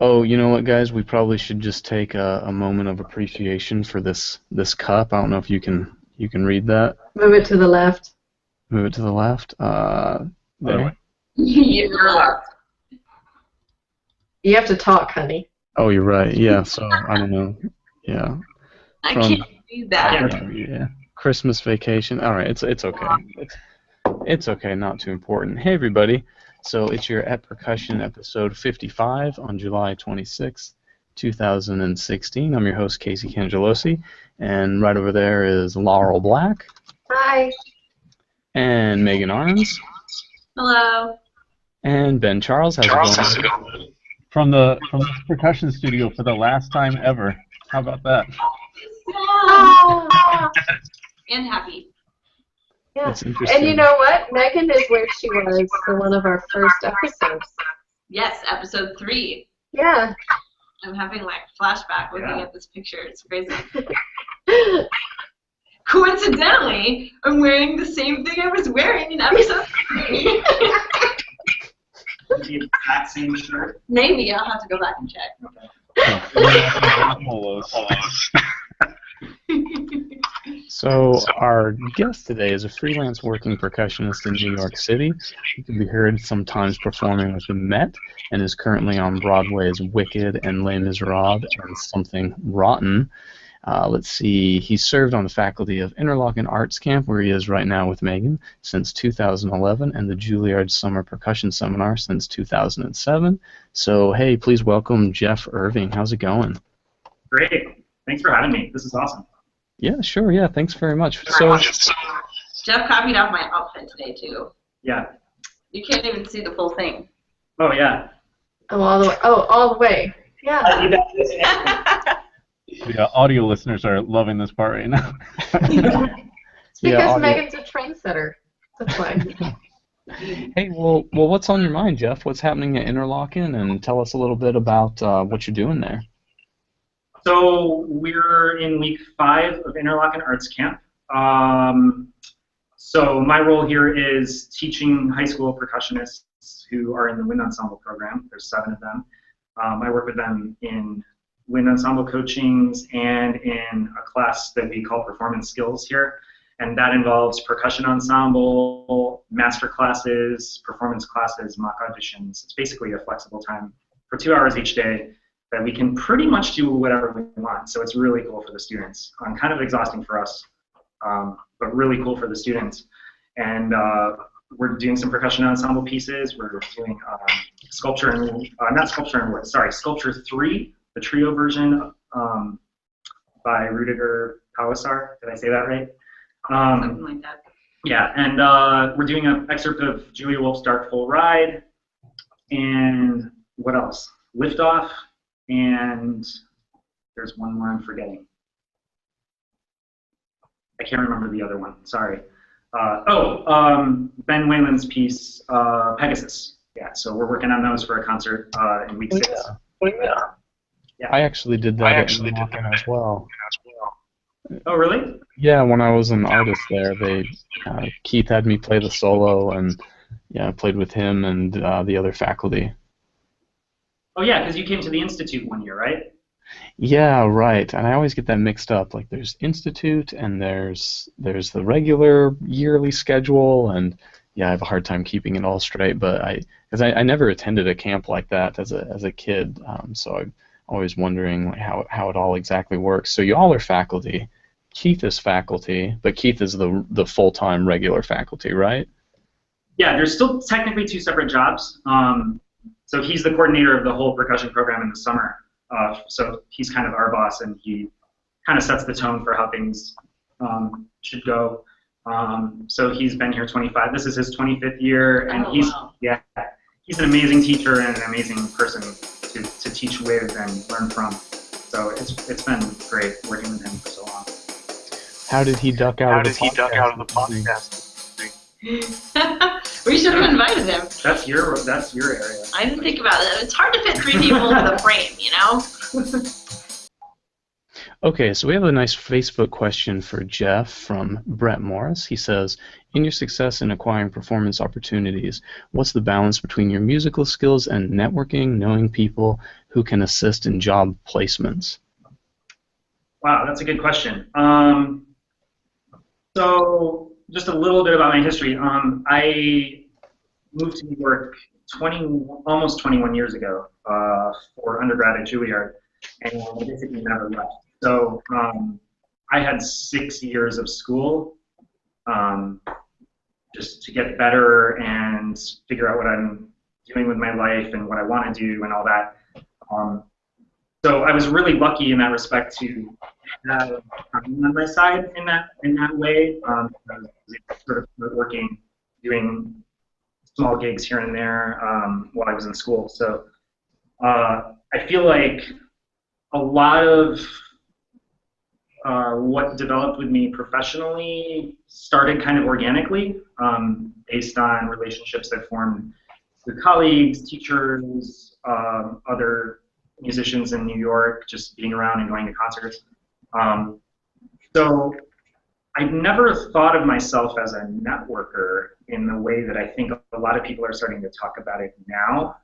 Oh, you know what, guys? We probably should just take a moment of appreciation for this cup. I don't know if you can read that. Move it to the left. Move it to the left. There. You're left. You have to talk, honey. Oh, you're right. Yeah. So I don't know. Yeah. I From can't do that. yeah. Christmas vacation. All right. It's okay. It's okay. Not too important. Hey, everybody. So it's your At Percussion episode 55 on July 26th, 2016. I'm your host, Casey Cangelosi, and right over there is Laurel Black. Hi. And Megan Arms. Hello. And Ben Charles. How's it going? From the percussion studio for the last time ever. How about that? And happy. Yeah. That's interesting. And you know what? Megan is where she was for one of our first episodes. Yes, episode 3. Yeah. I'm having like flashback looking at this picture. It's crazy. Yeah. Coincidentally, I'm wearing the same thing I was wearing in episode 3. The exact same shirt. Maybe I'll have to go back and check. So our guest today is a freelance working percussionist in New York City. He can be heard sometimes performing with the Met and is currently on Broadway's Wicked and Les Miserables and Something Rotten. Let's see, he served on the faculty of Interlochen Arts Camp, where he is right now with Megan, since 2011, and the Juilliard Summer Percussion Seminar since 2007. So, hey, please welcome Jeff Irving. How's it going? Great. Thanks for having me. This is awesome. Yeah, sure. Yeah, thanks very much. So, Jeff copied off my outfit today, too. Yeah. You can't even see the full thing. Oh, yeah. Oh, all the way. Oh, all the way. Yeah. The audio listeners are loving this part right now. It's because Megan's a trendsetter. That's why. Hey, well, what's on your mind, Jeff? What's happening at Interlochen, and tell us a little bit about what you're doing there. So we're in week 5 of Interlochen Arts Camp. So my role here is teaching high school percussionists who are in the wind ensemble program. There's 7 of them. I work with them in wind ensemble coachings and in a class that we call performance skills here. And that involves percussion ensemble, master classes, performance classes, mock auditions. It's basically a flexible time for 2 hours each day that we can pretty much do whatever we want. So it's really cool for the students. Kind of exhausting for us, but really cool for the students. And we're doing some percussion ensemble pieces. We're doing Sculpture and, not Sculpture and Wood, sorry, Sculpture 3, the trio version by Rudiger Pawasar. Did I say that right? Something like that. Yeah, and we're doing an excerpt of Julia Wolf's Dark Full Ride, and what else? Liftoff, and there's one more I'm forgetting. I can't remember the other one, sorry. Ben Whalen's piece, Pegasus. Yeah, so we're working on those for a concert in week 6. Yeah. I actually did that at Interlochen as well. Oh, really? Yeah, when I was an artist there, Keith had me play the solo, and yeah, I played with him and the other faculty. Oh yeah, because you came to the Institute one year, right? Yeah, right. And I always get that mixed up. Like, there's Institute, and there's the regular yearly schedule, and yeah, I have a hard time keeping it all straight. But because I never attended a camp like that as a kid, so I'm always wondering like, how it all exactly works. So you all are faculty. Keith is faculty, but Keith is the full-time regular faculty, right? Yeah, there's still technically 2 separate jobs. So he's the coordinator of the whole percussion program in the summer. So he's kind of our boss, and he kind of sets the tone for how things should go. So he's been here 25. This is his 25th year, and he's an amazing teacher and an amazing person to teach with and learn from. So it's been great working with him for so long. How did he duck out of the podcast? We should have invited him. That's your area. I didn't think about it. It's hard to fit 3 people into the frame, you know? Okay, so we have a nice Facebook question for Jeff from Brett Morris. He says, in your success in acquiring performance opportunities, what's the balance between your musical skills and networking, knowing people who can assist in job placements? Wow, that's a good question. So just a little bit about my history. I moved to New York almost 21 years ago for undergrad at Juilliard, and I basically never left. So I had 6 years of school just to get better and figure out what I'm doing with my life and what I want to do and all that. So I was really lucky in that respect to have time on my side in that way. I was sort of working, doing small gigs here and there while I was in school. So I feel like a lot of what developed with me professionally started kind of organically, based on relationships that formed with colleagues, teachers, other musicians in New York, just being around and going to concerts. So I never thought of myself as a networker in the way that I think a lot of people are starting to talk about it now,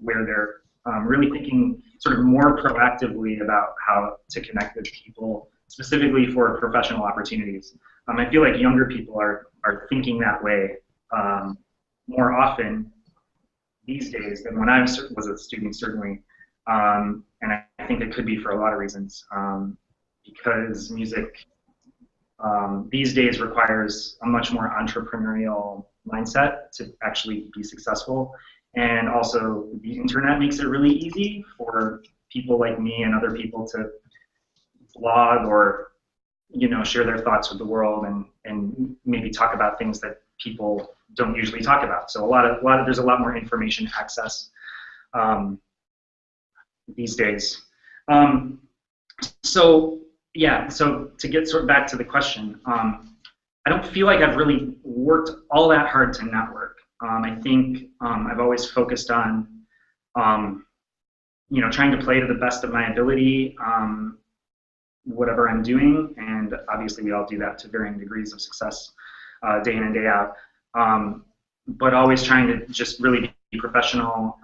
where they're really thinking sort of more proactively about how to connect with people, specifically for professional opportunities. I feel like younger people are thinking that way more often these days than when I was a student, certainly. And I think it could be for a lot of reasons, because music these days requires a much more entrepreneurial mindset to actually be successful. And also the internet makes it really easy for people like me and other people to blog or share their thoughts with the world and maybe talk about things that people don't usually talk about. So there's a lot more information access these days. So to get sort of back to the question, I don't feel like I've really worked all that hard to network. I think I've always focused on trying to play to the best of my ability, whatever I'm doing, and obviously we all do that to varying degrees of success day in and day out, but always trying to just really be professional,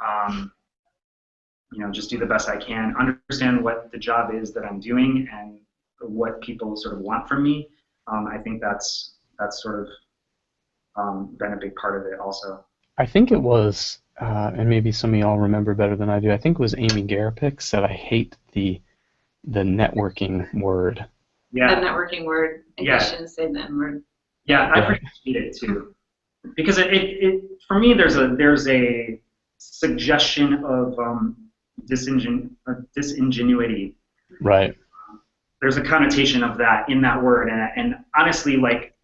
just do the best I can, understand what the job is that I'm doing and what people sort of want from me. I think that's sort of been a big part of it also. I think it was, and maybe some of y'all remember better than I do, I think it was Amy Gworek said, I hate the networking word. Yeah. The networking word. I guess you shouldn't say the N word. Yeah, I appreciate it too, because it for me there's a suggestion of disingenuity. Right. There's a connotation of that in that word, and honestly, like,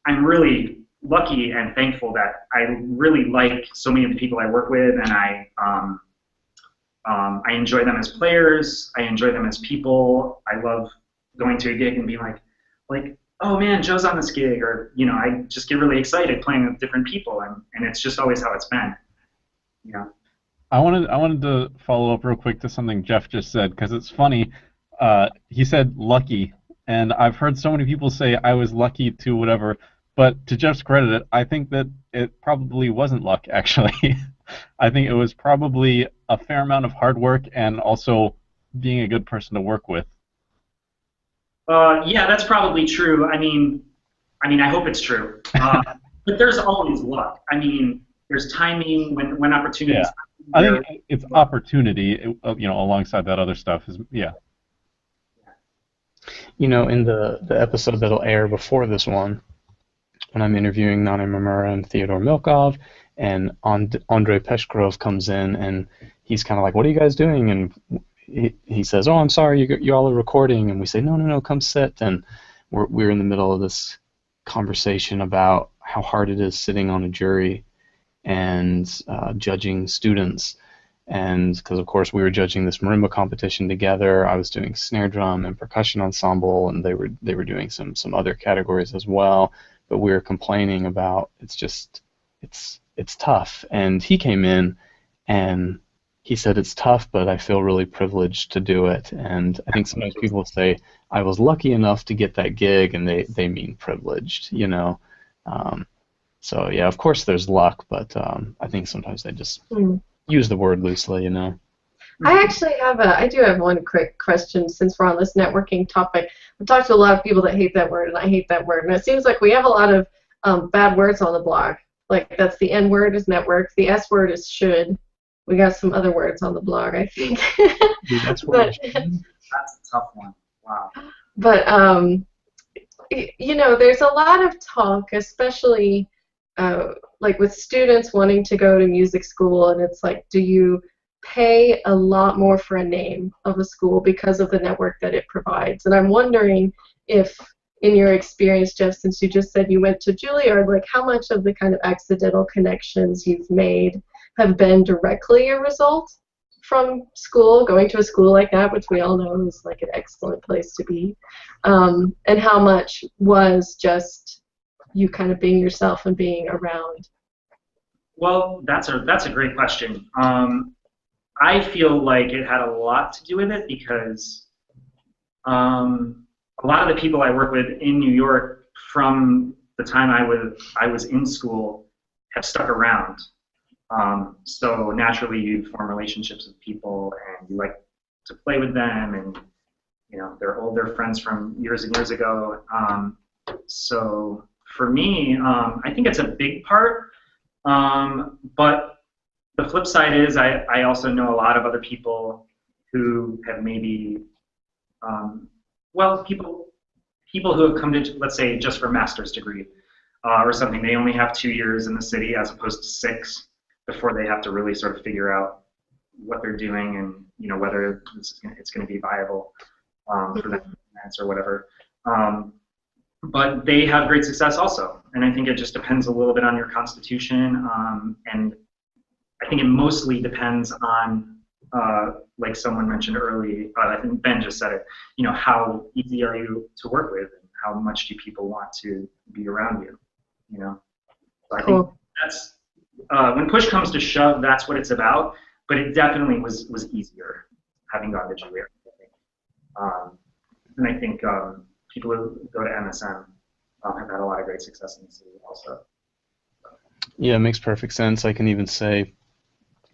I'm really lucky and thankful that I really like so many of the people I work with, and I enjoy them as players. I enjoy them as people. I love going to a gig and being like, oh man, Joe's on this gig, or I just get really excited playing with different people, and it's just always how it's been. I wanted to follow up real quick to something Jeff just said, because it's funny. He said lucky, and I've heard so many people say I was lucky to whatever, but to Jeff's credit, I think that it probably wasn't luck, actually. I think it was probably a fair amount of hard work and also being a good person to work with. Yeah, that's probably true. I mean, I hope it's true. But there's always luck. I mean, there's timing when opportunities. Yeah. I think it's opportunity, alongside that other stuff is, yeah. In the episode that'll air before this one, when I'm interviewing Nana Mamura and Theodore Milkov, and Andrei Peshkrov comes in, and he's kind of like, what are you guys doing? And he says, oh, I'm sorry, you all are recording. And we say, no, come sit. And we're in the middle of this conversation about how hard it is sitting on a jury and judging students. And because, of course, we were judging this marimba competition together. I was doing snare drum and percussion ensemble, and they were doing some other categories as well. But we were complaining about it's tough. And he came in, and he said it's tough, but I feel really privileged to do it. And I think sometimes people say I was lucky enough to get that gig, and they mean privileged, you know. So yeah, of course there's luck, but I think sometimes they just use the word loosely, you know. I do have one quick question since we're on this networking topic. I've talked to a lot of people that hate that word, and I hate that word. And it seems like we have a lot of bad words on the blog. Like that's the N word is network, the S word is should. We got some other words on the blog, I think. That's a tough one. Wow. But you know, there's a lot of talk, especially like with students wanting to go to music school, and it's like, do you pay a lot more for a name of a school because of the network that it provides? And I'm wondering if, in your experience, Jeff, since you just said you went to Juilliard, like how much of the kind of accidental connections you've made have been directly a result from school, going to a school like that, which we all know is like an excellent place to be, and how much was just you kind of being yourself and being around? Well, that's a great question. I feel like it had a lot to do with it because a lot of the people I work with in New York from the time I was in school have stuck around. So naturally you form relationships with people and you like to play with them, and you know they're friends from years and years ago. So for me, I think it's a big part, but the flip side is I also know a lot of other people who have maybe, well, people who have come to, let's say, just for a master's degree or something. They only have 2 years in the city as opposed to 6 before they have to really sort of figure out what they're doing and, you know, whether it's going to be viable for them or whatever. But they have great success also, and I think it just depends a little bit on your constitution, and I think it mostly depends on, like someone mentioned earlier, I think Ben just said it, you know, how easy are you to work with, and how much do people want to be around you, you know? So I think that's, when push comes to shove, that's what it's about, but it definitely was easier having gone to Juilliard, I think. And I think people who go to MSM have had a lot of great success in the city also. Yeah, it makes perfect sense. I can even say,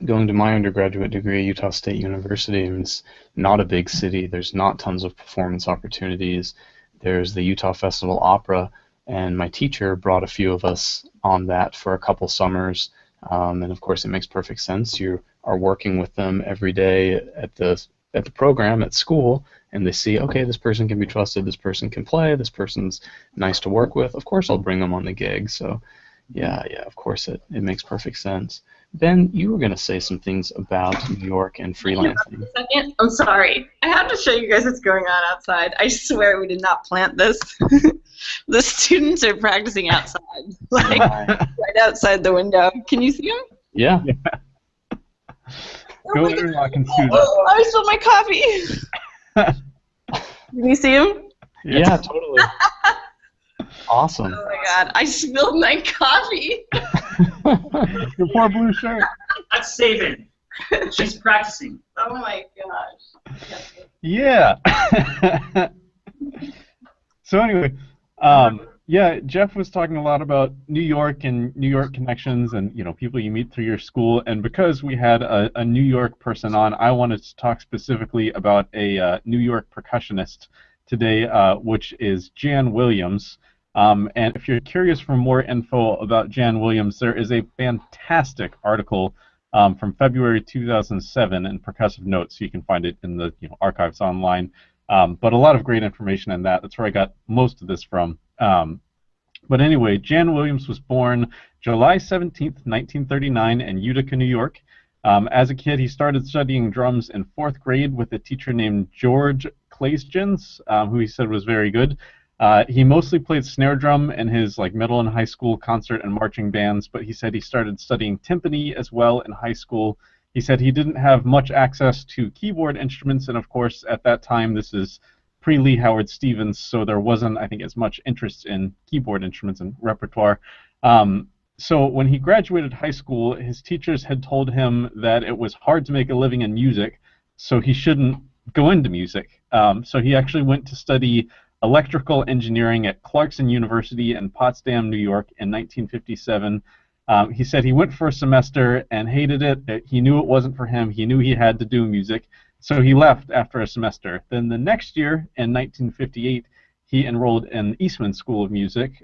going to my undergraduate degree at Utah State University, it's not a big city. There's not tons of performance opportunities. There's the Utah Festival Opera, and my teacher brought a few of us on that for a couple summers. And of course, it makes perfect sense. You are working with them every day at the program at school, and they see, okay, this person can be trusted, this person can play, this person's nice to work with. Of course, I'll bring them on the gig. So, yeah, of course, it makes perfect sense. Ben, you were going to say some things about New York and freelancing. Second, I'm sorry. I have to show you guys what's going on outside. I swear we did not plant this. The students are practicing outside, like right outside the window. Can you see them? Yeah. Go interlock and student. Oh, I spilled my coffee. Can you see him? Yeah, totally. Awesome. Oh my god, I spilled my coffee. Your poor blue shirt. That's saving. She's practicing. Oh my gosh. Yeah. So anyway, yeah, Jeff was talking a lot about New York and New York connections and, you know, people you meet through your school. And because we had a New York person on, I wanted to talk specifically about a New York percussionist today, which is Jan Williams. And if you're curious for more info about Jan Williams, there is a fantastic article from February 2007 in Percussive Notes. So you can find it in the archives online. But a lot of great information in that. That's where I got most of this from. But anyway, Jan Williams was born July 17th, 1939 in Utica, New York. As a kid, he started studying drums in 4th grade with a teacher named George Claesgens, who he said was very good. He mostly played snare drum in his middle and high school concert and marching bands, but he said he started studying timpani as well in high school. He said he didn't have much access to keyboard instruments, and of course, at that time, this is pre-Lee Howard Stevens, so there wasn't, I think, as much interest in keyboard instruments and repertoire. So when he graduated high school, his teachers had told him that it was hard to make a living in music, so he shouldn't go into music. So he actually went to study electrical engineering at Clarkson University in Potsdam, New York in 1957. He said he went for a semester and hated it. He knew it wasn't for him. He knew he had to do music, so he left after a semester. Then the next year, in 1958, he enrolled in Eastman School of Music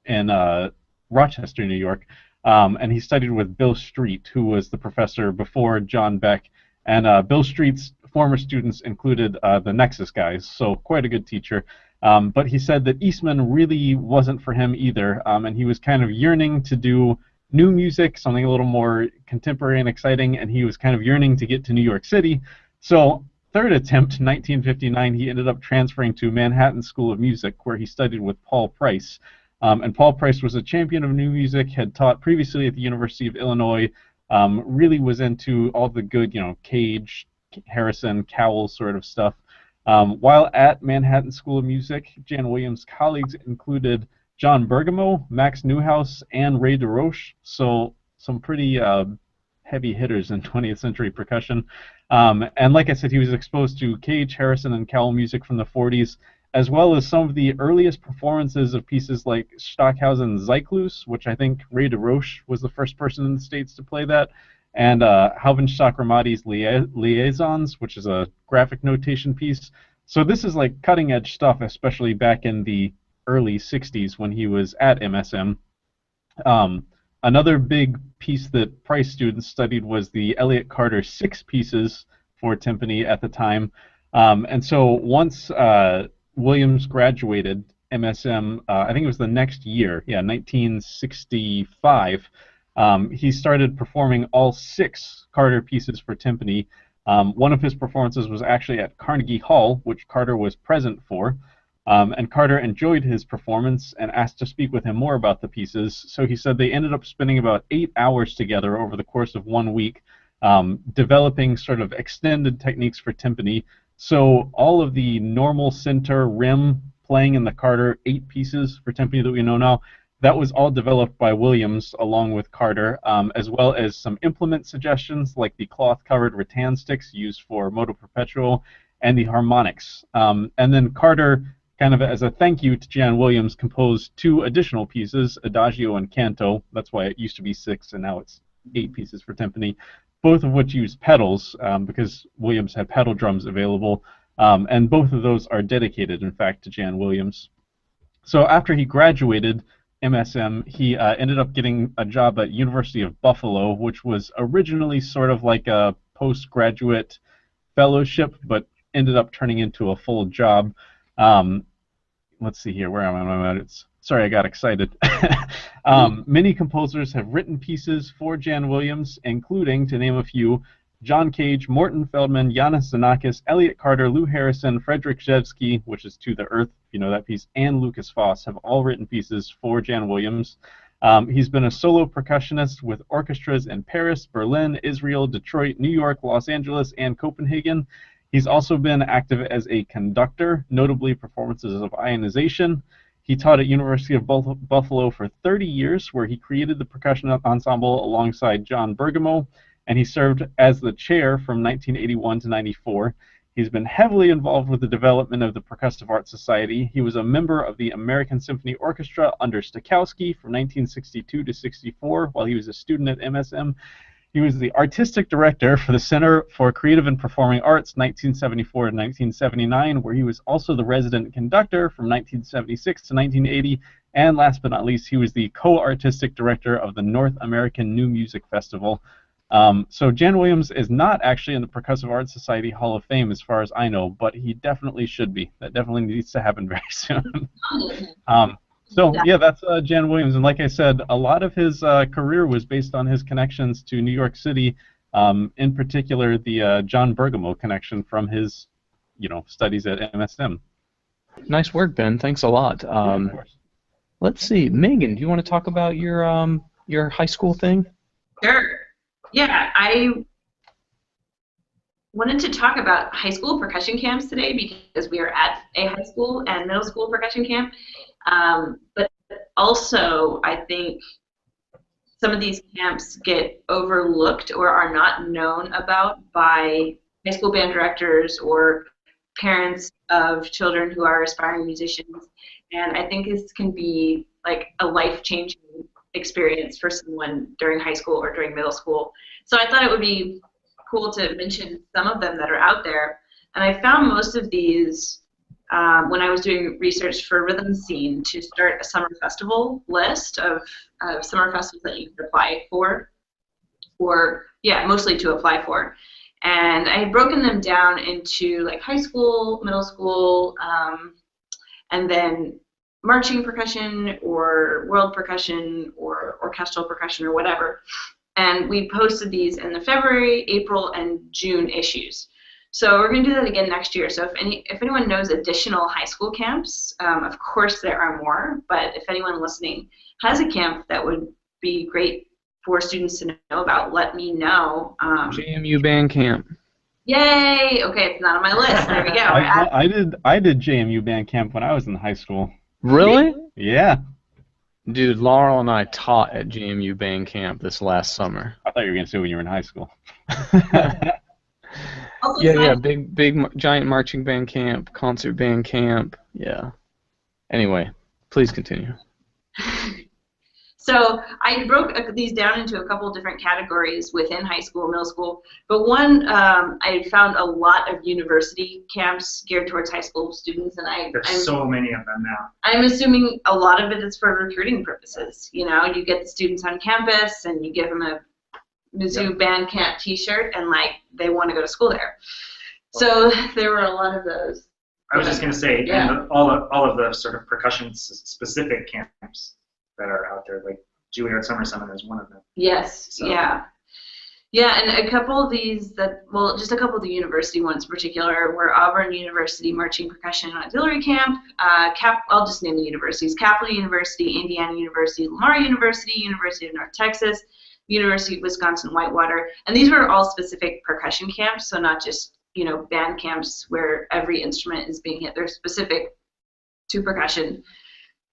in Rochester, New York, and he studied with Bill Street, who was the professor before John Beck. And Bill Street's former students included the Nexus guys, so quite a good teacher. But he said that Eastman really wasn't for him either, and he was kind of yearning to do new music, something a little more contemporary and exciting, and he was kind of yearning to get to New York City. So third attempt, 1959, he ended up transferring to Manhattan School of Music, where he studied with Paul Price. And Paul Price was a champion of new music, had taught previously at the University of Illinois, really was into all the good, Cage, Harrison, Cowell sort of stuff. While at Manhattan School of Music, Jan Williams' colleagues included John Bergamo, Max Neuhaus, and Ray DeRoche, so some pretty heavy hitters in 20th century percussion. And like I said, he was exposed to Cage, Harrison, and Cowell music from the 40s, as well as some of the earliest performances of pieces like Stockhausen's Zeiklus, which I think Ray DeRoche was the first person in the States to play that, and Halvenstock Ramadi's Liaisons, which is a graphic notation piece. So this is like cutting-edge stuff, especially back in the early 60s when he was at MSM. Another big piece that Price students studied was the Elliott Carter 6 pieces for timpani at the time. And so once Williams graduated MSM, I think it was the next year, 1965, he started performing all 6 Carter pieces for timpani. One of his performances was actually at Carnegie Hall, which Carter was present for. And Carter enjoyed his performance and asked to speak with him more about the pieces. So he said they ended up spending about 8 hours together over the course of 1 week, developing sort of extended techniques for timpani. So all of the normal center rim playing in the Carter 8 pieces for timpani that we know now, that was all developed by Williams along with Carter, as well as some implement suggestions like the cloth-covered rattan sticks used for moto perpetual and the harmonics. And then Carter, kind of as a thank you to Jan Williams, composed 2 additional pieces, Adagio and Canto. That's why it used to be 6 and now it's 8 pieces for timpani, both of which use pedals because Williams had pedal drums available, and both of those are dedicated, in fact, to Jan Williams. So after he graduated MSM, he ended up getting a job at University of Buffalo, which was originally sort of like a postgraduate fellowship, but ended up turning into a full job. Let's see here, where am I on my notes? Sorry, I got excited. Many composers have written pieces for Jan Williams, including, to name a few, John Cage, Morton Feldman, Janis Xenakis, Elliott Carter, Lou Harrison, Frederick Rzewski, which is To the Earth, if you know that piece, and Lucas Foss have all written pieces for Jan Williams. He's been a solo percussionist with orchestras in Paris, Berlin, Israel, Detroit, New York, Los Angeles, and Copenhagen. He's also been active as a conductor, notably performances of Ionization. He taught at University of Buffalo for 30 years, where he created the percussion ensemble alongside John Bergamo, and he served as the chair from 1981 to 94. He's been heavily involved with the development of the Percussive Arts Society. He was a member of the American Symphony Orchestra under Stokowski from 1962 to 64 while he was a student at MSM. He was the artistic director for the Center for Creative and Performing Arts 1974 to 1979, where he was also the resident conductor from 1976 to 1980. And last but not least, he was the co-artistic director of the North American New Music Festival. So Jan Williams is not actually in the Percussive Arts Society Hall of Fame as far as I know, but he definitely should be. That definitely needs to happen very soon. So yeah, that's Jan Williams, and like I said, a lot of his career was based on his connections to New York City, in particular the John Bergamo connection from his, studies at MSM. Nice work, Ben. Thanks a lot. Of course. Let's see, Megan, do you want to talk about your high school thing? Sure. Yeah, I wanted to talk about high school percussion camps today because we are at a high school and middle school percussion camp. But also, I think some of these camps get overlooked or are not known about by high school band directors or parents of children who are aspiring musicians. And I think this can be like a life-changing experience for someone during high school or during middle school. So I thought it would be cool to mention some of them that are out there. And I found most of these when I was doing research for Rhythm Scene to start a summer festival list of summer festivals that you could apply for, or yeah, mostly to apply for. And I had broken them down into like high school, middle school, and then marching percussion or world percussion or orchestral percussion or whatever. And we posted these in the February, April, and June issues. So we're going to do that again next year. So if anyone knows additional high school camps, of course there are more, but if anyone listening has a camp that would be great for students to know about, let me know. JMU band camp. Yay! Okay, it's not on my list. There we go. I did JMU band camp when I was in high school. Really? Yeah. Dude, Laurel and I taught at JMU band camp this last summer. I thought you were going to say when you were in high school. Yeah, big giant marching band camp, concert band camp. Yeah. Anyway, please continue. So I broke these down into a couple of different categories within high school, middle school. But one, I found a lot of university camps geared towards high school students, and there's so many of them now. I'm assuming a lot of it is for recruiting purposes. You know, you get the students on campus, and you give them a Mizzou band camp T-shirt, and like they want to go to school there. So there were a lot of those. I was just going to say, and all of the sort of percussion-specific camps that are out there, like Juilliard Summer Summit is one of them. Yes, so. Yeah, and a couple of these just a couple of the university ones in particular were Auburn University Marching Percussion and Auxiliary Camp, I'll just name the universities, Capital University, Indiana University, Lamar University, University of North Texas, University of Wisconsin Whitewater, and these were all specific percussion camps, so not just, you know, band camps where every instrument is being hit. They're specific to percussion.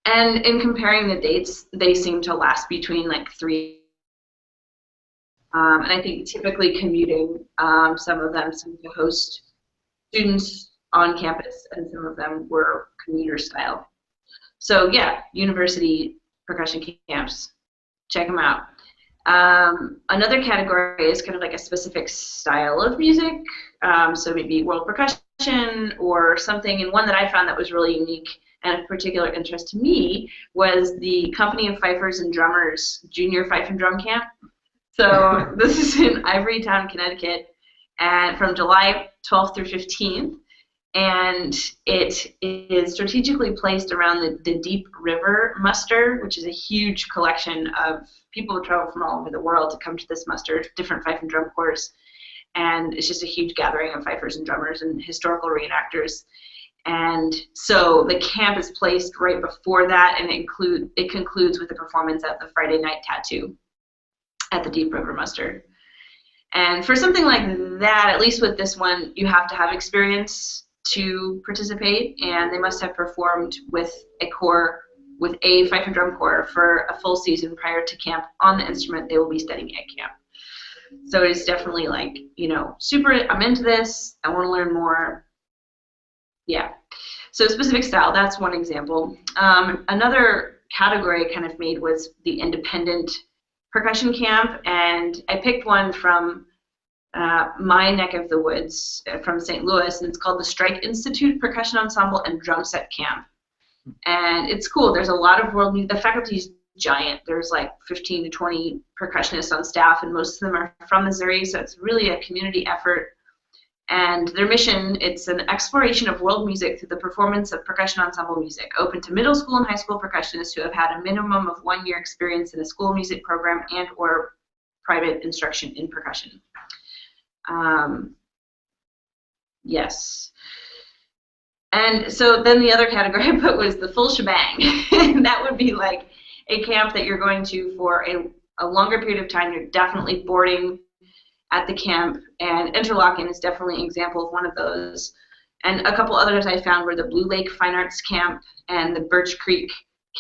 And in comparing the dates, they seem to last between like 3. And I think typically commuting, some of them seem to host students on campus, and some of them were commuter style. So yeah, university percussion camps, check them out. Another category is kind of like a specific style of music, so maybe world percussion or something, and one that I found that was really unique and of particular interest to me was the Company of Fifers and Drummers Junior Fife and Drum Camp. So this is in Ivorytown, Connecticut, and from July 12th through 15th, and it is strategically placed around the Deep River muster, which is a huge collection of people who travel from all over the world to come to this muster, different fife and drum corps, and it's just a huge gathering of fifers and drummers and historical reenactors. And so the camp is placed right before that, and it concludes with a performance at the Friday Night Tattoo at the Deep River Muster. And for something like that, at least with this one, you have to have experience to participate, and they must have performed with a corps, with a fife and drum corps for a full season prior to camp on the instrument they will be studying at camp. So it's definitely like, you know, super, I'm into this, I want to learn more. Yeah. So specific style, that's one example. Another category I kind of made was the independent percussion camp, and I picked one from my neck of the woods from St. Louis, and it's called the Strike Institute Percussion Ensemble and Drum Set Camp. And it's cool. There's a lot of world music. The faculty is giant. There's like 15 to 20 percussionists on staff, and most of them are from Missouri, so it's really a community effort. And their mission, it's an exploration of world music through the performance of percussion ensemble music, open to middle school and high school percussionists who have had a minimum of 1 year experience in a school music program and or private instruction in percussion. Yes. And so then the other category I put was the full shebang. That would be like a camp that you're going to for a longer period of time. You're definitely boarding at the camp, and Interlochen is definitely an example of one of those. And a couple others I found were the Blue Lake Fine Arts Camp and the Birch Creek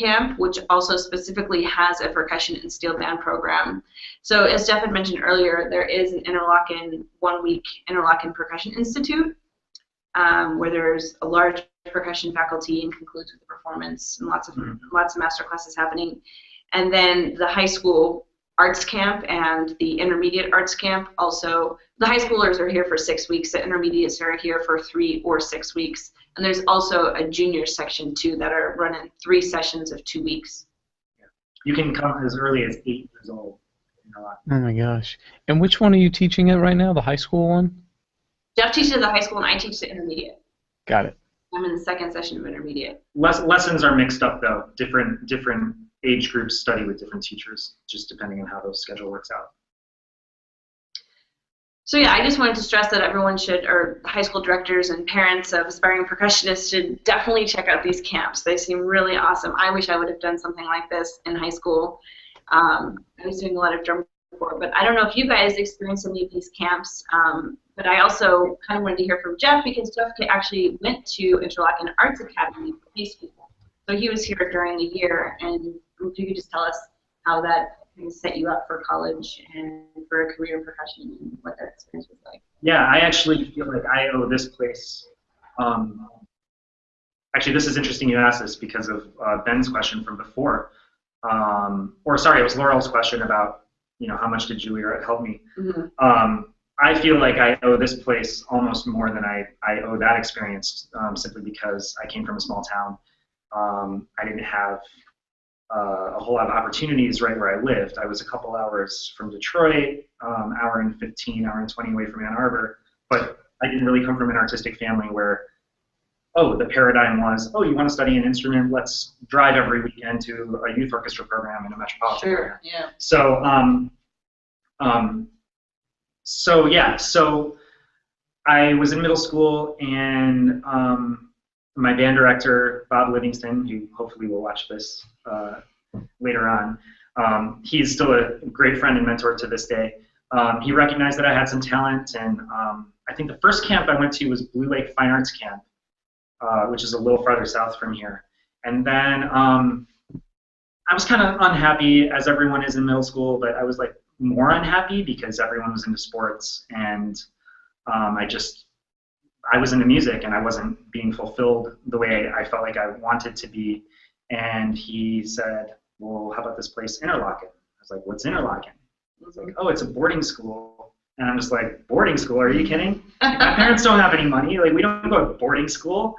camp, which also specifically has a percussion and steel band program. So as Jeff had mentioned earlier, there is an Interlochen 1-week Interlochen Percussion Institute, where there's a large percussion faculty and concludes with a performance and lots of master classes happening. And then the high school arts camp and the intermediate arts camp also, the high schoolers are here for 6 weeks, the intermediates are here for 3 or 6 weeks. And there's also a junior section too that are running 3 sessions of 2 weeks. Yeah. You can come as early as 8 years old. Oh my gosh. And which one are you teaching at right now, the high school one? Jeff teaches the high school and I teach the intermediate. Got it. I'm in the 2nd session of intermediate. Lessons are mixed up though. Different age groups study with different teachers, just depending on how the schedule works out. So yeah, I just wanted to stress that everyone should, or high school directors and parents of aspiring percussionists should definitely check out these camps. They seem really awesome. I wish I would have done something like this in high school. I was doing a lot of drum corps, but I don't know if you guys experienced any of these camps. But I also kind of wanted to hear from Jeff, because Jeff actually went to Interlochen Arts Academy for high school. So he was here during the year, and if you could just tell us how that set you up for college and for a career in percussion and what that experience was like. Yeah, I actually feel like I owe this place. Actually, this is interesting you asked this because of Ben's question from before. Or sorry, it was Laurel's question about, you know, how much did Julia help me? Mm-hmm. I feel like I owe this place almost more than I owe that experience, simply because I came from a small town. I didn't have a whole lot of opportunities right where I lived. I was a couple hours from Detroit, hour and 15, hour and 20 away from Ann Arbor, but I didn't really come from an artistic family where, oh, the paradigm was, oh, you want to study an instrument, let's drive every weekend to a youth orchestra program in a metropolitan area. Yeah. So I was in middle school, and my band director, Bob Livingston, who hopefully will watch this later on, he's still a great friend and mentor to this day. He recognized that I had some talent, and I think the first camp I went to was Blue Lake Fine Arts Camp, which is a little farther south from here. And then I was kind of unhappy, as everyone is in middle school, but I was like more unhappy because everyone was into sports, and I was into music, and I wasn't being fulfilled the way I felt like I wanted to be. And he said, well, how about this place, Interlochen? I was like, what's Interlochen? He was like, oh, it's a boarding school. And I'm just like, boarding school? Are you kidding? My parents don't have any money. Like, we don't go to boarding school.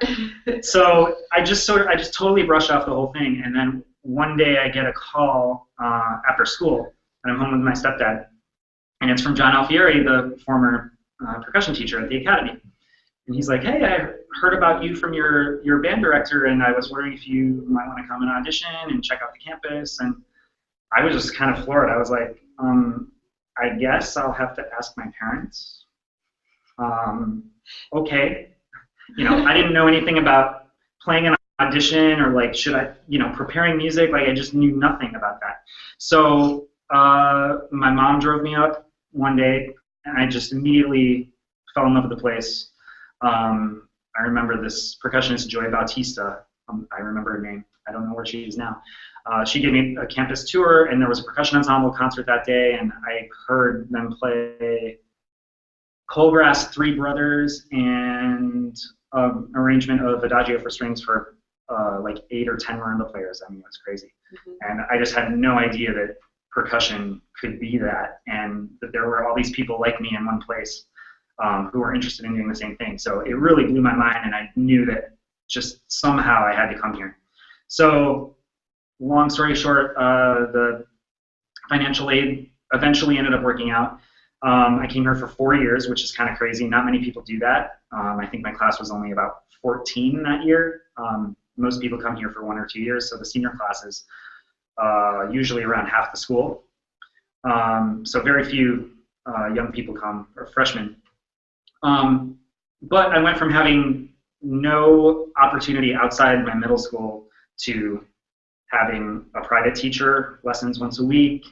So I just totally brushed off the whole thing. And then one day I get a call after school, and I'm home with my stepdad. And it's from John Alfieri, the former percussion teacher at the academy. And he's like, hey, I heard about you from your band director, and I was wondering if you might want to come and audition and check out the campus. And I was just kind of floored. I was like, I guess I'll have to ask my parents. Okay. You know, I didn't know anything about playing an audition or like, should I, you know, preparing music. Like, I just knew nothing about that. So my mom drove me up one day, and I just immediately fell in love with the place. I remember this percussionist, Joy Bautista. I remember her name. I don't know where she is now. She gave me a campus tour, and there was a percussion ensemble concert that day, and I heard them play Colegrass Three Brothers and arrangement of Adagio for strings for like 8 or 10 marimba players. I mean, it was crazy. Mm-hmm. And I just had no idea that percussion could be that, and that there were all these people like me in one place who were interested in doing the same thing. So it really blew my mind, and I knew that just somehow I had to come here. So long story short, the financial aid eventually ended up working out. I came here for 4 years, which is kind of crazy. Not many people do that. I think my class was only about 14 that year. Most people come here for 1 or 2 years, so the senior class is usually around half the school. So very few young people come, or freshmen. But I went from having no opportunity outside my middle school to having a private teacher, lessons once a week,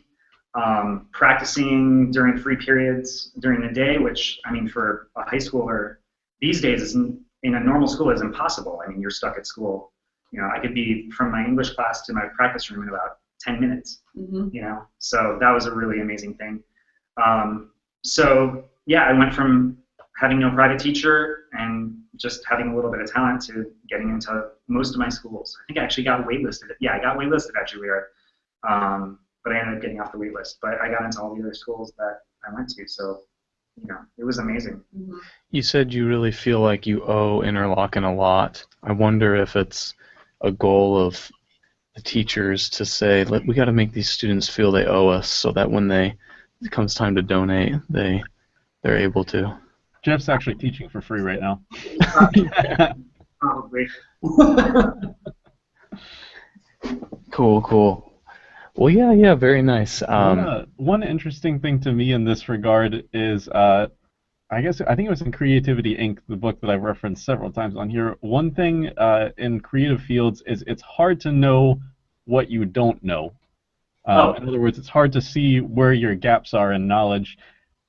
practicing during free periods during the day, which, I mean, for a high schooler these days is in a normal school is impossible. I mean, you're stuck at school you know, I could be from my English class to my practice room in about 10 minutes, Mm-hmm. you know, so that was a really amazing thing. So yeah, I went from having no private teacher and just having a little bit of talent to getting into most of my schools. I think I actually got waitlisted. Yeah, I got waitlisted at Juilliard, but I ended up getting off the wait list. But I got into all the other schools that I went to, so you know, it was amazing. Mm-hmm. You said you really feel like you owe Interlochen a lot. I wonder if it's a goal of the teachers to say, we got to make these students feel they owe us, so that when it comes time to donate, they're able to. Jeff's actually teaching for free right now. Probably. Cool. Well, yeah, very nice. One interesting thing to me in this regard is, I think it was in Creativity Inc., the book that I've referenced several times on here. One thing in creative fields is it's hard to know what you don't know. In other words, it's hard to see where your gaps are in knowledge.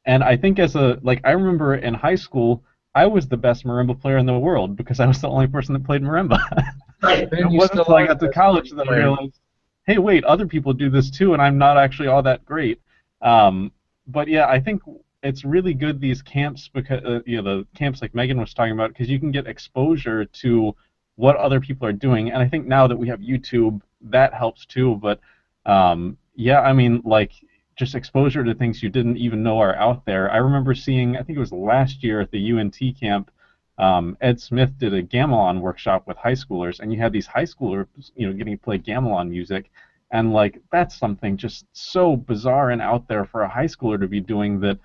And I think I remember in high school, I was the best marimba player in the world because I was the only person that played marimba. Right. It wasn't until I got to college that I realized, hey, wait, other people do this too, and I'm not actually all that great. But yeah, I think it's really good, these camps, because the camps like Megan was talking about, because you can get exposure to what other people are doing. And I think now that we have YouTube, that helps too. But yeah, I mean, like, just exposure to things you didn't even know are out there. I remember seeing, I think it was last year at the UNT camp, Ed Smith did a gamelan workshop with high schoolers, and you had these high schoolers, getting to play gamelan music, and like, that's something just so bizarre and out there for a high schooler to be doing that,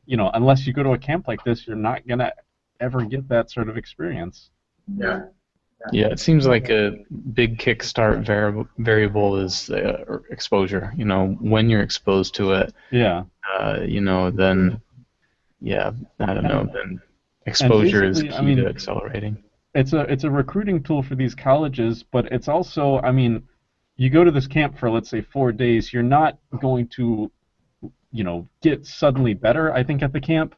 unless you go to a camp like this, you're not gonna ever get that sort of experience. Yeah. Yeah, it seems like a big kickstart variable is exposure. When you're exposed to it. Yeah. Then, yeah, I don't know. Then exposure is key to accelerating. It's a recruiting tool for these colleges, but it's also, you go to this camp for, let's say, 4 days, you're not going to, get suddenly better, I think, at the camp,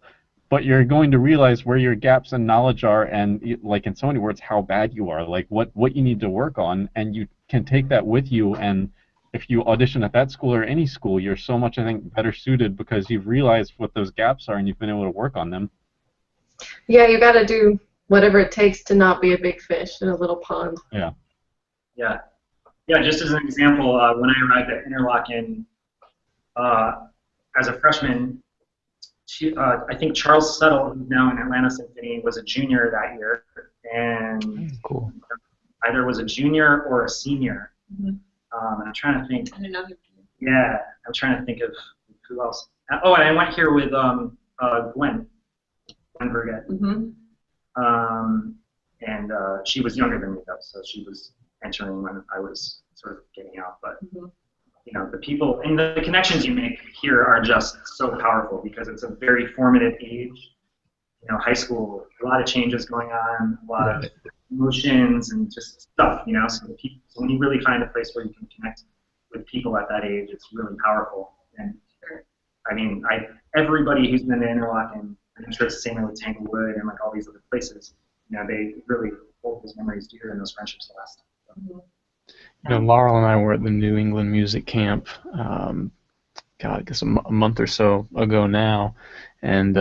but you're going to realize where your gaps in knowledge are, and, like, in so many words, how bad you are, like what you need to work on, and you can take that with you. And if you audition at that school or any school, you're so much, I think, better suited because you've realized what those gaps are and you've been able to work on them. Yeah, you got to do whatever it takes to not be a big fish in a little pond. Yeah. Yeah. Yeah, just as an example, when I arrived at Interlochen as a freshman, I think Charles Settle, who's now in Atlanta Symphony, was a junior that year, and cool. Either was a junior or a senior. Mm-hmm. And I'm trying to think. I don't know. Yeah, I'm trying to think of who else. Oh, and I went here with Gwen Burgett. Mm-hmm. And she was younger than me, though, so she was entering when I was sort of getting out. But the people and the connections you make here are just so powerful because it's a very formative age. High school, a lot of changes going on, a lot of emotions and just stuff. So when you really find a place where you can connect with people at that age, it's really powerful. And everybody who's been to Interlochen, I'm sure it's the same way with Tanglewood and like all these other places. They really hold those memories dear and those friendships last. Laurel and I were at the New England Music Camp, I guess a month or so ago now, and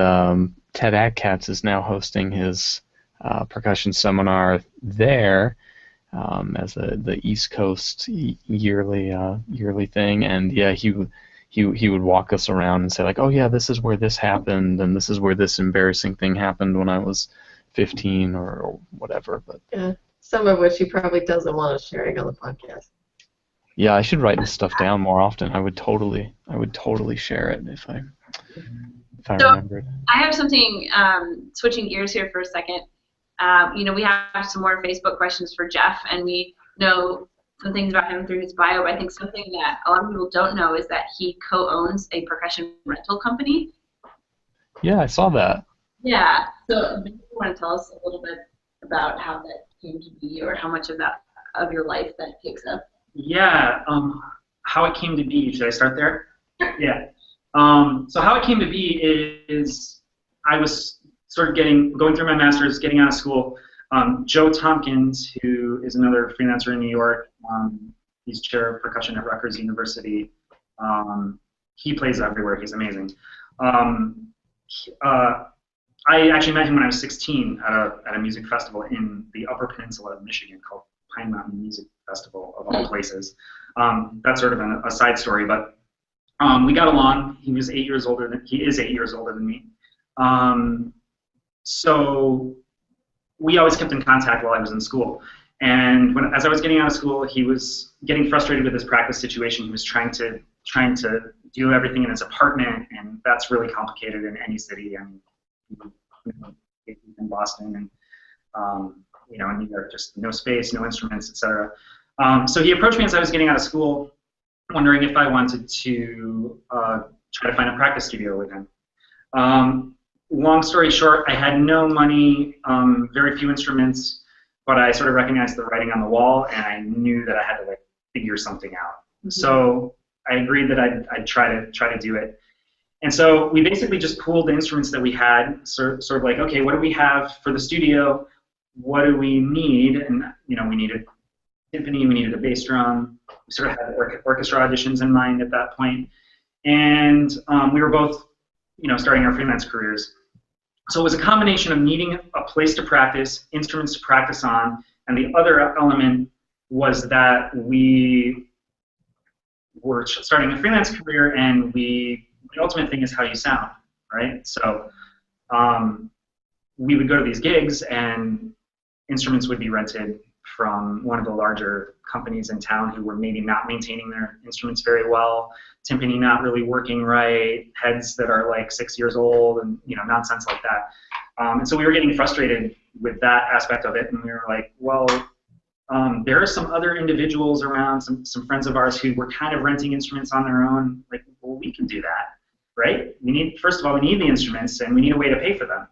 Ted Adkatz is now hosting his percussion seminar there as the East Coast yearly thing, and yeah, he would walk us around and say like, oh yeah, this is where this happened, and this is where this embarrassing thing happened when I was 15 or whatever. But yeah, some of which he probably doesn't want us sharing on the podcast. Yeah, I should write this stuff down more often. I would totally share it if I remembered. I have something, switching gears here for a second. We have some more Facebook questions for Jeff, and we know some things about him through his bio, but I think something that a lot of people don't know is that he co-owns a percussion rental company. Yeah, I saw that. Yeah, so do you want to tell us a little bit about how that came to be, or how much of your life that takes up? Yeah, how it came to be. Should I start there? Yeah. So how it came to be is I was sort of going through my master's, getting out of school, Joe Tompkins, who is another freelancer in New York, he's chair of percussion at Rutgers University. He plays everywhere. He's amazing. I actually met him when I was 16 at a music festival in the Upper Peninsula of Michigan called Pine Mountain Music Festival, of all places. That's sort of a side story, but we got along. He is 8 years older than me. So we always kept in contact while I was in school. And as I was getting out of school, he was getting frustrated with his practice situation. He was trying to do everything in his apartment, and that's really complicated in any city. I mean, in Boston and in New York, just no space, no instruments, etc. So he approached me as I was getting out of school, wondering if I wanted to try to find a practice studio with him. Long story short, I had no money, very few instruments, but I sort of recognized the writing on the wall, and I knew that I had to figure something out. Mm-hmm. So I agreed that I'd try to do it. And so we basically just pooled the instruments that we had, sort of like, okay, what do we have for the studio? What do we need? And we needed timpani, we needed a bass drum. We sort of had orchestra auditions in mind at that point. And we were both, starting our freelance careers. So it was a combination of needing a place to practice, instruments to practice on, and the other element was that we were starting a freelance career, and the ultimate thing is how you sound, right? So we would go to these gigs, and instruments would be rented from one of the larger companies in town who were maybe not maintaining their instruments very well, timpani not really working right, heads that are 6 years old, and nonsense like that. And so we were getting frustrated with that aspect of it, and we were like, well, there are some other individuals around, some friends of ours who were kind of renting instruments on their own. Well, we can do that, right? First of all, we need the instruments, and we need a way to pay for them.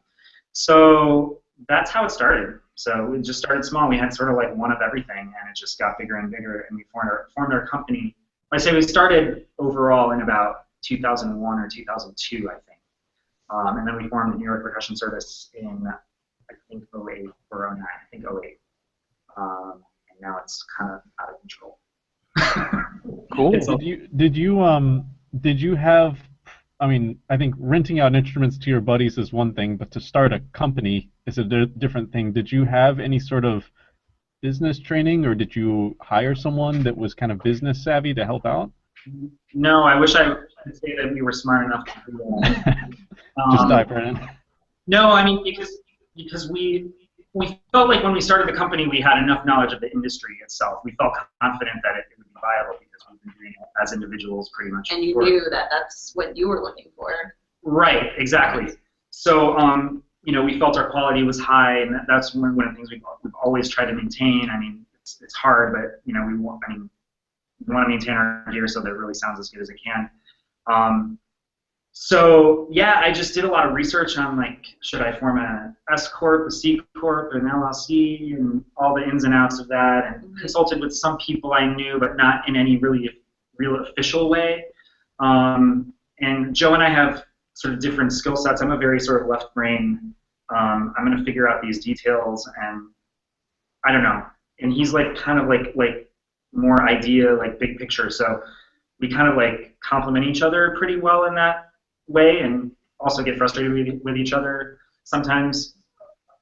So that's how it started. So we just started small. We had sort of one of everything, and it just got bigger and bigger, and we formed our company. I say we started overall in about 2001 or 2002, I think. And then we formed the New York Percussion Service in, I think, 08 or 09. I think 08. And now it's kind of out of control. Cool. Did you have, I think renting out instruments to your buddies is one thing, but to start a company is a different thing. Did you have any sort of business training, or did you hire someone that was kind of business savvy to help out? No, I wish I could say that we were smart enough to do that. Just dive right in. No, because we felt like when we started the company, we had enough knowledge of the industry itself. We felt confident that it would be viable because we've been doing it as individuals pretty much. And you knew that that's what you were looking for. Right, exactly. So, we felt our quality was high, and that's one of the things we've always tried to maintain. It's hard, but we want to maintain our gear so that it really sounds as good as it can. So yeah, I just did a lot of research on should I form an S corp, a C corp, an LLC, and all the ins and outs of that, and consulted with some people I knew, but not in any real official way. And Joe and I have sort of different skill sets. I'm a very sort of left brain. I'm going to figure out these details, and I don't know. And he's kind of more idea, big picture. So we kind of complement each other pretty well in that way, and also get frustrated with each other sometimes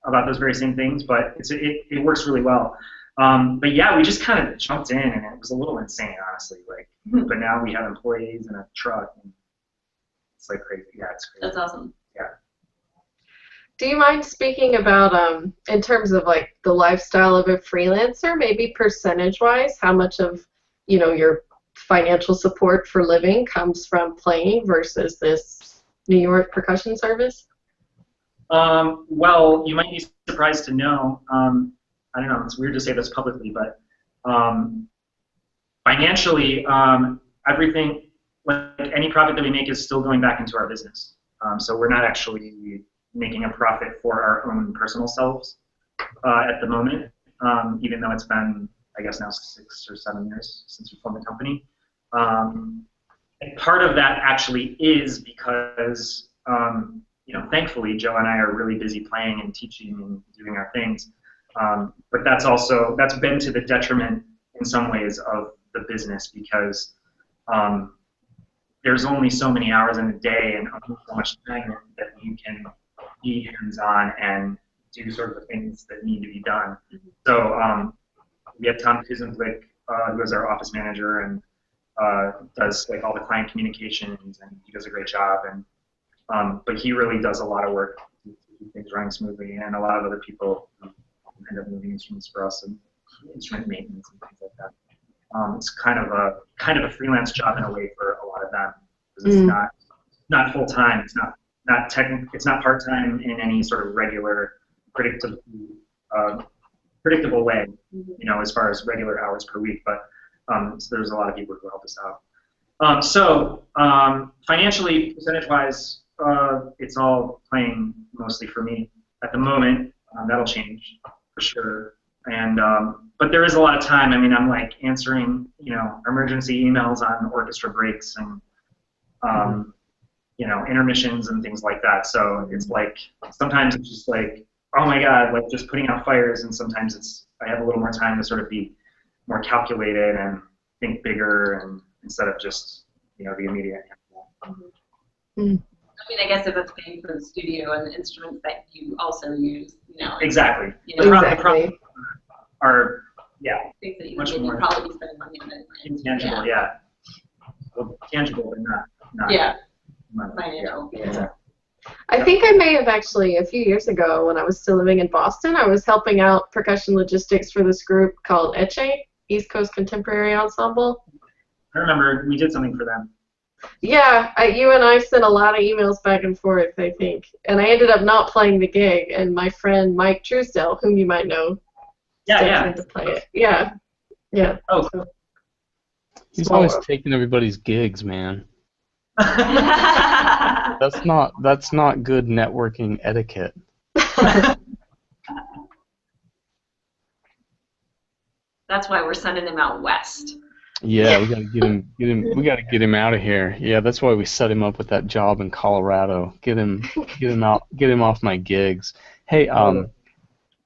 about those very same things. But it works really well. But yeah, we just kind of jumped in, and it was a little insane, honestly. But now we have employees and a truck, and it's crazy. Yeah, it's crazy. That's awesome. Yeah. Do you mind speaking about, in terms of the lifestyle of a freelancer, maybe percentage-wise, how much of your financial support for living comes from playing versus this New York percussion service? Well, you might be surprised to know. I don't know. It's weird to say this publicly, but financially, everything, any profit that we make is still going back into our business. So we're not actually making a profit for our own personal selves at the moment, even though it's been, I guess, now 6 or 7 years since we formed the company. And part of that actually is because, thankfully, Joe and I are really busy playing and teaching and doing our things. But that's been to the detriment in some ways of the business because there's only so many hours in a day and only so much time that you can be hands-on and do sort of the things that need to be done. So we have Tom Kuzenblick, who is our office manager and does like all the client communications, and he does a great job. And but he really does a lot of work to keep things running smoothly, and a lot of other people end up moving instruments for us and instrument maintenance and things like that. It's kind of a freelance job in a way for a lot of them because it's not full time. It's not part time in any sort of regular, predictable way. You know, as far as regular hours per week. But so there's a lot of people who help us out. So financially, percentage-wise, it's all playing mostly for me at the moment. That'll change for sure. And but there is a lot of time. I mean, I'm like answering, you know, emergency emails on orchestra breaks and you know, intermissions and things like that. So it's like sometimes it's just like, oh my God, like just putting out fires, and sometimes I have a little more time to sort of be more calculated and think bigger, and instead of just, you know, the immediate. I mean, I guess if it's paying for the studio and the instruments that you also use, you know. Exactly. You know, the problems are, yeah, things that you much would more probably be spending money on. intangible, yeah. Well, tangible, but not Yeah. money. Financial. Yeah. I think I may have actually, a few years ago when I was still living in Boston, I was helping out percussion logistics for this group called Eche, East Coast Contemporary Ensemble. I remember we did something for them. Yeah, you and I sent a lot of emails back and forth, I think. And I ended up not playing the gig, and my friend Mike Truesdell, whom you might know, stepped in to play it. Yeah. Yeah. Oh. So, He's always taking everybody's gigs, man. That's not good networking etiquette. That's why we're sending him out west. Yeah, we gotta get him out of here. Yeah, that's why we set him up with that job in Colorado. Get him off my gigs. Hey,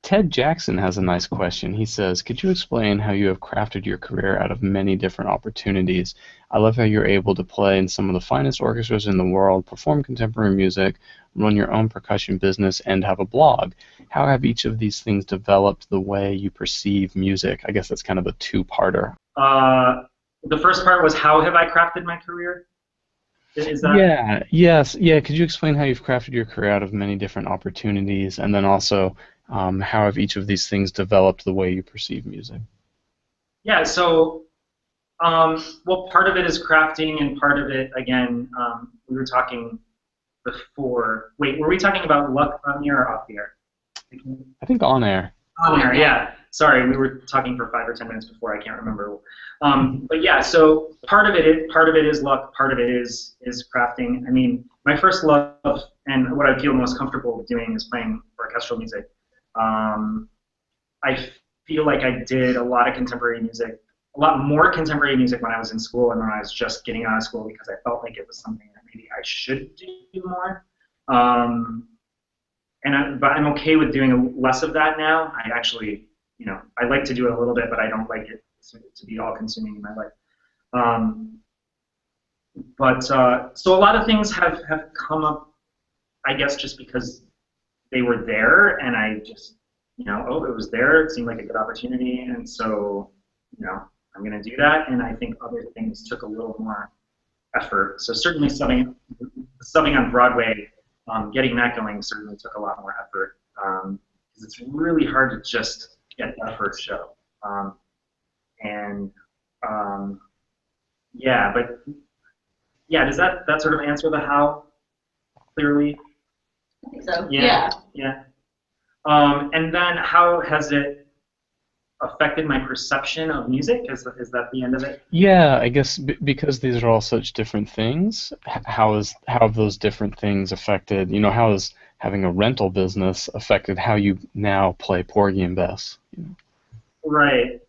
Ted Jackson has a nice question. He says, could you explain how you have crafted your career out of many different opportunities? I love how you're able to play in some of the finest orchestras in the world, perform contemporary music, run your own percussion business, and have a blog. How have each of these things developed the way you perceive music? I guess that's kind of a two-parter. The first part was, how have I crafted my career? Is that? Yeah, yes, yeah. Could you explain how you've crafted your career out of many different opportunities, and then also how have each of these things developed the way you perceive music? Yeah, so, well, part of it is crafting, and part of it, again, we were talking before. Wait, were we talking about luck on the air or off the air? I think on air. On air, yeah. Sorry, we were talking for 5 or 10 minutes before. I can't remember. But yeah, so part of it is luck. Part of it is crafting. I mean, my first love and what I feel most comfortable doing is playing orchestral music. I feel like I did a lot of contemporary music, a lot more contemporary music when I was in school and when I was just getting out of school, because I felt like it was something that maybe I should do more. But I'm okay with doing less of that now. I actually, you know, I like to do it a little bit, but I don't like it to be all-consuming in my life. So a lot of things have come up, I guess, just because they were there, and I just, you know, oh, it was there. It seemed like a good opportunity, and so, you know, I'm going to do that. And I think other things took a little more effort. So certainly subbing on Broadway. Getting that going certainly took a lot more effort, because it's really hard to just get that first show. Yeah, but yeah, does that sort of answer the how clearly? I think so. Yeah. And then how has it affected my perception of music? Is that the end of it? Yeah, I guess because these are all such different things, how have those different things affected, you know, how has having a rental business affected how you now play Porgy and Bess? You know? Right.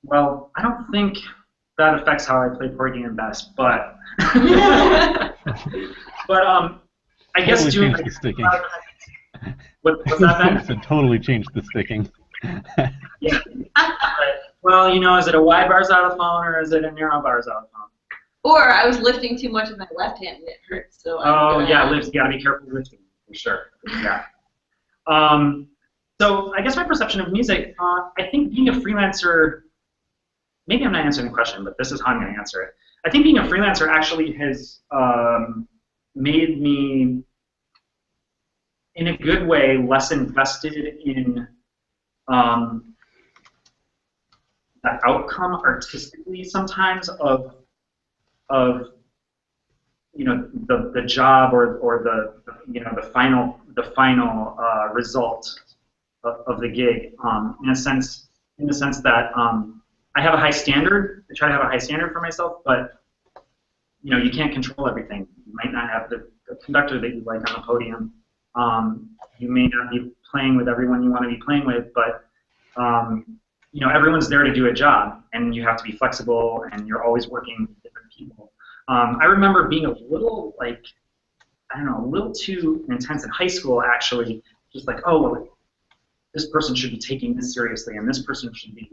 Well, I don't think that affects how I play Porgy and Bess, but I guess doing What's that then? So totally changed the sticking. Yeah. Well, you know, is it a wide bar xylophone or is it a narrow bar xylophone? Or I was lifting too much with my left hand and it hurts. So Oh yeah, you gotta be careful lifting for sure. Yeah. So I guess my perception of music, I think being a freelancer, maybe I'm not answering the question, but this is how I'm going to answer it. I think being a freelancer actually has made me, in a good way, less invested in the outcome artistically sometimes of you know the job or the you know the final result of the gig, in the sense that I have a high standard. I try to have a high standard for myself, but you know you can't control everything. You might not have the conductor that you like on the podium. You may not be playing with everyone you want to be playing with, but you know everyone's there to do a job, and you have to be flexible, and you're always working with different people. I remember being a little, like, I don't know, a little too intense in high school, actually. Just like, oh, well, this person should be taking this seriously, and this person should be,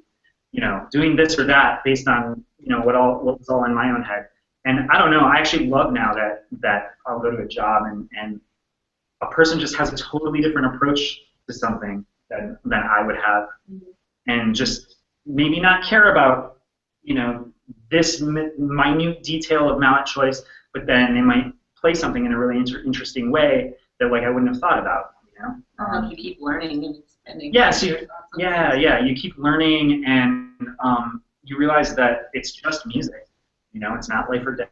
you know, doing this or that based on, you know, what was all in my own head. And I don't know, I actually love now that I'll go to a job and a person just has a totally different approach to something than I would have, and just maybe not care about, you know, this minute detail of mallet choice, but then they might play something in a really interesting way that, like, I wouldn't have thought about, you know. You keep learning and spending. Yeah, so you keep learning, and you realize that it's just music. You know, it's not life or death.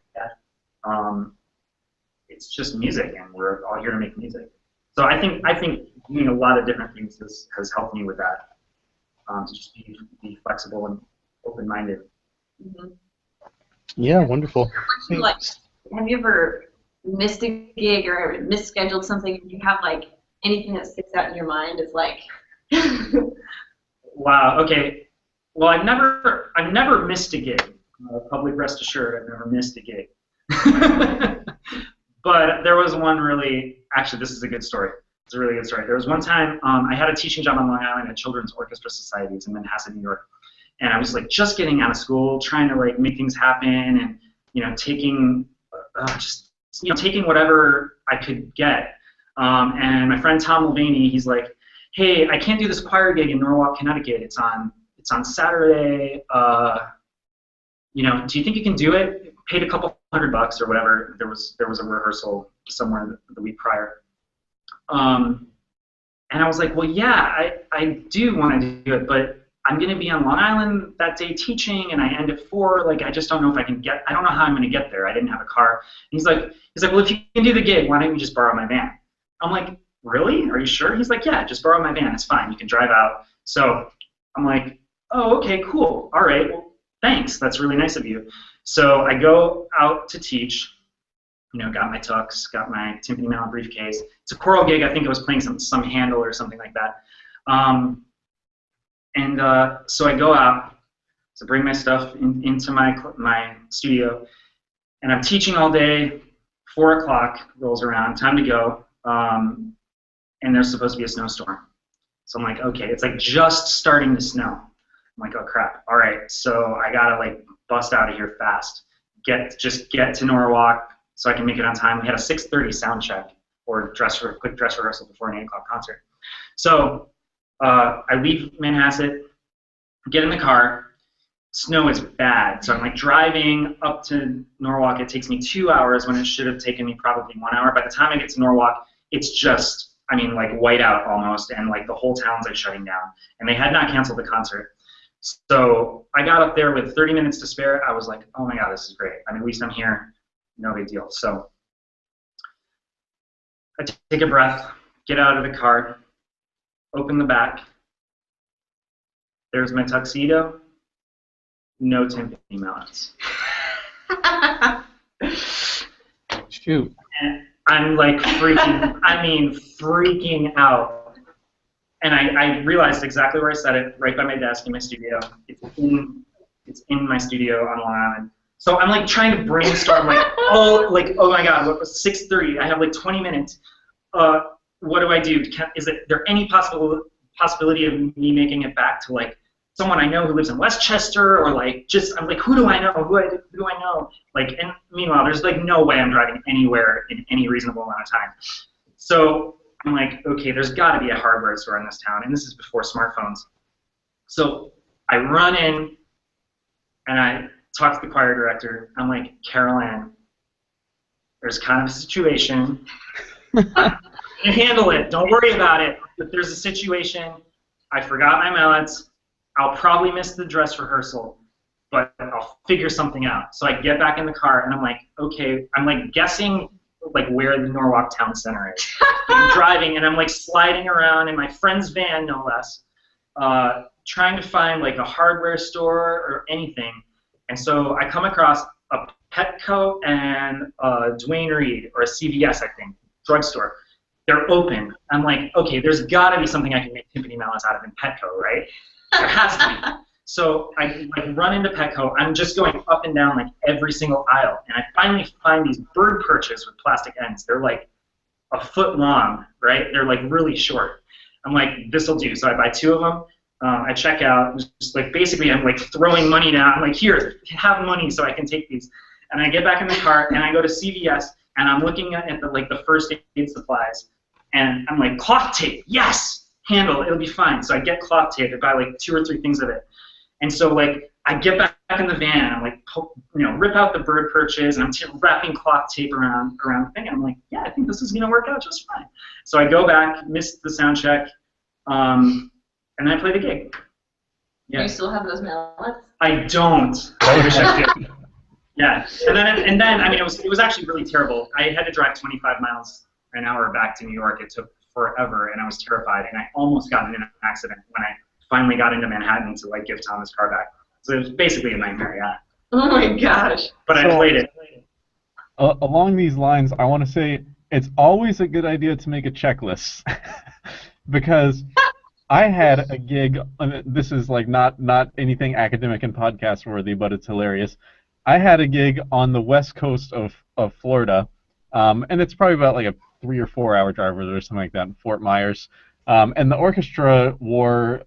It's just music, and we're all here to make music. So I think doing a lot of different things has helped me with that. To just be flexible and open-minded. Mm-hmm. Yeah, wonderful. Like, have you ever missed a gig or misscheduled something? Do you have like anything that sticks out in your mind as like? Wow. Okay. Well, I've never missed a gig. Public rest assured, I've never missed a gig. But there was one really. Actually, this is a good story. It's a really good story. There was one time I had a teaching job on Long Island at Children's Orchestra Societies in Manhasset, New York. And I was like just getting out of school, trying to like make things happen, and you know taking taking whatever I could get. And my friend Tom Mulvaney, he's like, "Hey, I can't do this choir gig in Norwalk, Connecticut. It's on Saturday. You know, do you think you can do it?" Paid a couple $100 or whatever. There was a rehearsal somewhere the week prior. And I was like, "Well, yeah, I do want to do it, but I'm going to be on Long Island that day teaching, and I end at 4. Like, I just don't know if I can get. I don't know how I'm going to get there. I didn't have a car." And he's like, "Well, if you can do the gig, why don't you just borrow my van?" I'm like, "Really? Are you sure?" He's like, "Yeah, just borrow my van. It's fine. You can drive out." So I'm like, "Oh, okay, cool. All right. Well, thanks. That's really nice of you." So I go out to teach. You know, got my tux, got my timpani mallet briefcase. It's a choral gig. I think I was playing some Handel or something like that. So I go out, so bring my stuff into my studio, and I'm teaching all day. 4 o'clock rolls around, time to go, and there's supposed to be a snowstorm. So I'm like, okay, it's like just starting to snow. I'm like, oh crap, all right, so I gotta like bust out of here fast. Just get to Norwalk so I can make it on time. We had a 6:30 sound check or quick dress rehearsal before an 8 o'clock concert. So I leave Manhasset, get in the car. Snow is bad, so I'm like driving up to Norwalk. It takes me 2 hours when it should have taken me probably 1 hour. By the time I get to Norwalk, it's just, I mean, like white out almost, and like the whole town's like shutting down. And they had not canceled the concert. So I got up there with 30 minutes to spare. I was like, oh my God, this is great. I mean, at least I'm here. No big deal. So I take a breath, get out of the car, open the back. There's my tuxedo. No timpani mallets. Shoot. And I'm like freaking out. And I realized exactly where I set it, right by my desk in my studio. It's in my studio on Long Island. So I'm like trying to brainstorm, oh my God, what was 6:30? I have like 20 minutes. what do I do? Is there any possibility of me making it back to like someone I know who lives in Westchester, or like just I'm like, who do I know? Who do I know? Like, and meanwhile, there's like no way I'm driving anywhere in any reasonable amount of time. So I'm like, okay, there's got to be a hardware store in this town, and this is before smartphones. So I run in and I talk to the choir director. I'm like, Carol Ann, there's kind of a situation. Handle it. Don't worry about it. But there's a situation. I forgot my mallets. I'll probably miss the dress rehearsal, but I'll figure something out. So I get back in the car and I'm like, okay, I'm like guessing like where the Norwalk Town Center is. I'm driving and I'm like sliding around in my friend's van, no less, trying to find like a hardware store or anything. And so I come across a Petco and a Duane Reade, or a CVS, I think, drugstore. They're open. I'm like, okay, there's got to be something I can make timpani mallets out of in Petco, right? There has to be. So I like run into Petco. I'm just going up and down like every single aisle, and I finally find these bird perches with plastic ends. They're like a foot long, right? They're like really short. I'm like, this'll do. So I buy 2 of them. I check out. Just like basically, I'm like throwing money down. I'm like, here, have money so I can take these. And I get back in the car and I go to CVS and I'm looking at the first aid supplies, and I'm like, cloth tape, yes, handle, it'll be fine. So I get cloth tape. I buy like 2 or 3 things of it. And so like I get back in the van and I'm like, rip out the bird perches and I'm wrapping cloth tape around the thing. And I'm like, yeah, I think this is gonna work out just fine. So I go back, miss the sound check, and then I play the gig. Yeah. Do you still have those mallets? I don't. I wish I did. Yeah, and then I mean it was actually really terrible. I had to drive 25 miles an hour back to New York. It took forever, and I was terrified, and I almost got in an accident when I finally got into Manhattan to like give Tom his car back. So it was basically a nightmare, yeah. Oh my gosh! But I played it. Along these lines, I want to say it's always a good idea to make a checklist because I had a gig. This is like not anything academic and podcast worthy, but it's hilarious. I had a gig on the west coast of Florida, and it's probably about like a 3 or 4 hour drive or something like that in Fort Myers. And the orchestra wore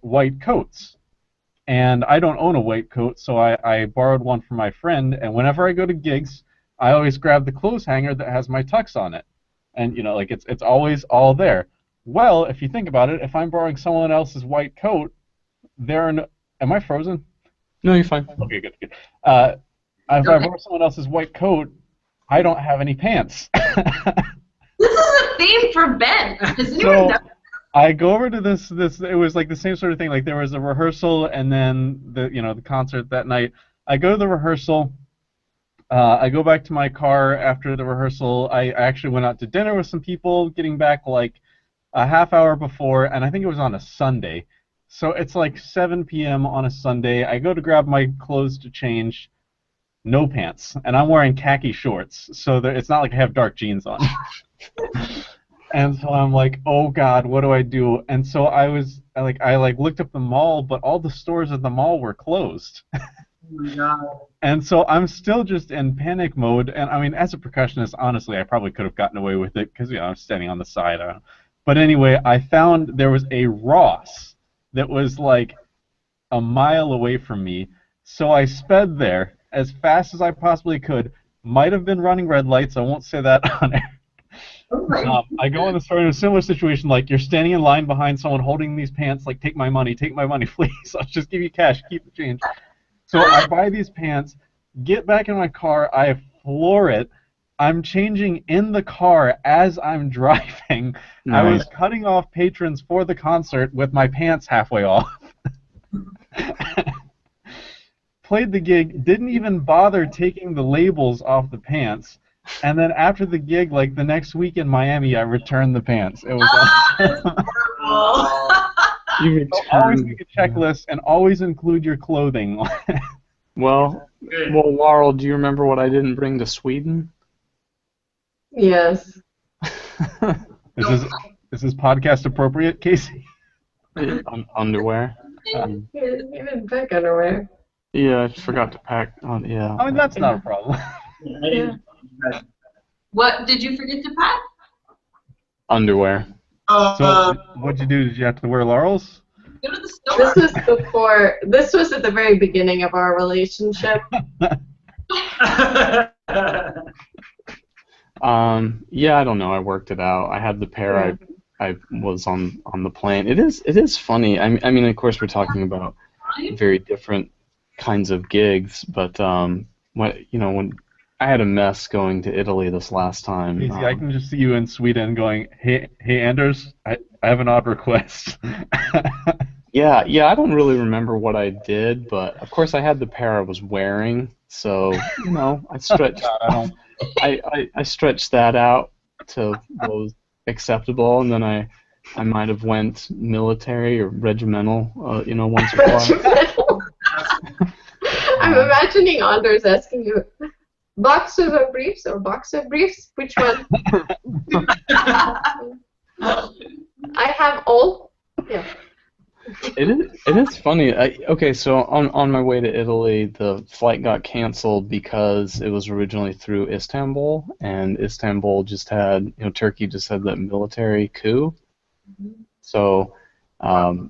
white coats. And I don't own a white coat, so I borrowed one from my friend, and whenever I go to gigs, I always grab the clothes hanger that has my tux on it. And, like, it's always all there. Well, if you think about it, if I'm borrowing someone else's white coat, am I frozen? No, you're fine. Okay, good. If I borrow someone else's white coat, I don't have any pants. This is a theme for Ben. Does anyone know? I go over to this. It was like the same sort of thing. Like there was a rehearsal, and then the concert that night. I go to the rehearsal. I go back to my car after the rehearsal. I actually went out to dinner with some people, getting back like a half hour before, and I think it was on a Sunday. So it's like 7 p.m. on a Sunday. I go to grab my clothes to change. No pants, and I'm wearing khaki shorts, so it's not like I have dark jeans on. And so I'm like, oh God, what do I do? And so I looked up the mall, but all the stores at the mall were closed. Oh my God. And so I'm still just in panic mode. And I mean, as a percussionist, honestly, I probably could have gotten away with it because I'm standing on the side. I don't know. But anyway, I found there was a Ross that was like a mile away from me. So I sped there as fast as I possibly could. Might have been running red lights. I won't say that on air. I go in the store in a similar situation, like you're standing in line behind someone holding these pants, like take my money, please. I'll just give you cash, keep the change. So I buy these pants, get back in my car, I floor it. I'm changing in the car as I'm driving. Nice. I was cutting off patrons for the concert with my pants halfway off. Played the gig, didn't even bother taking the labels off the pants. And then after the gig, like the next week in Miami, I returned the pants. It was awesome. Always make a checklist and always include your clothing. Well, Laurel, do you remember what I didn't bring to Sweden? Yes. Is this podcast appropriate, Casey? Underwear. You didn't pack underwear. Yeah, I forgot to pack. Yeah. I mean, that's not a problem. Yeah. What did you forget to pack? Underwear. So what'd you do? Did you have to wear Laurels? Go to the store. This was at the very beginning of our relationship. Yeah, I don't know. I worked it out. I had the pair. Yeah. I was on the plane. It is funny. I mean, of course, we're talking about very different kinds of gigs, but when I had a mess going to Italy this last time. Easy, I can just see you in Sweden going, hey Anders, I have an odd request. Yeah, I don't really remember what I did, but of course I had the pair I was wearing, so I stretched. God, I stretched that out to what was acceptable, and then I might have went military or regimental, once or twice. Regimental. I'm imagining Anders asking you, boxers or briefs or boxer briefs? Which one? I have all. Yeah. It is funny. Okay, so on my way to Italy, the flight got canceled because it was originally through Istanbul, and Istanbul just had, Turkey just had that military coup. So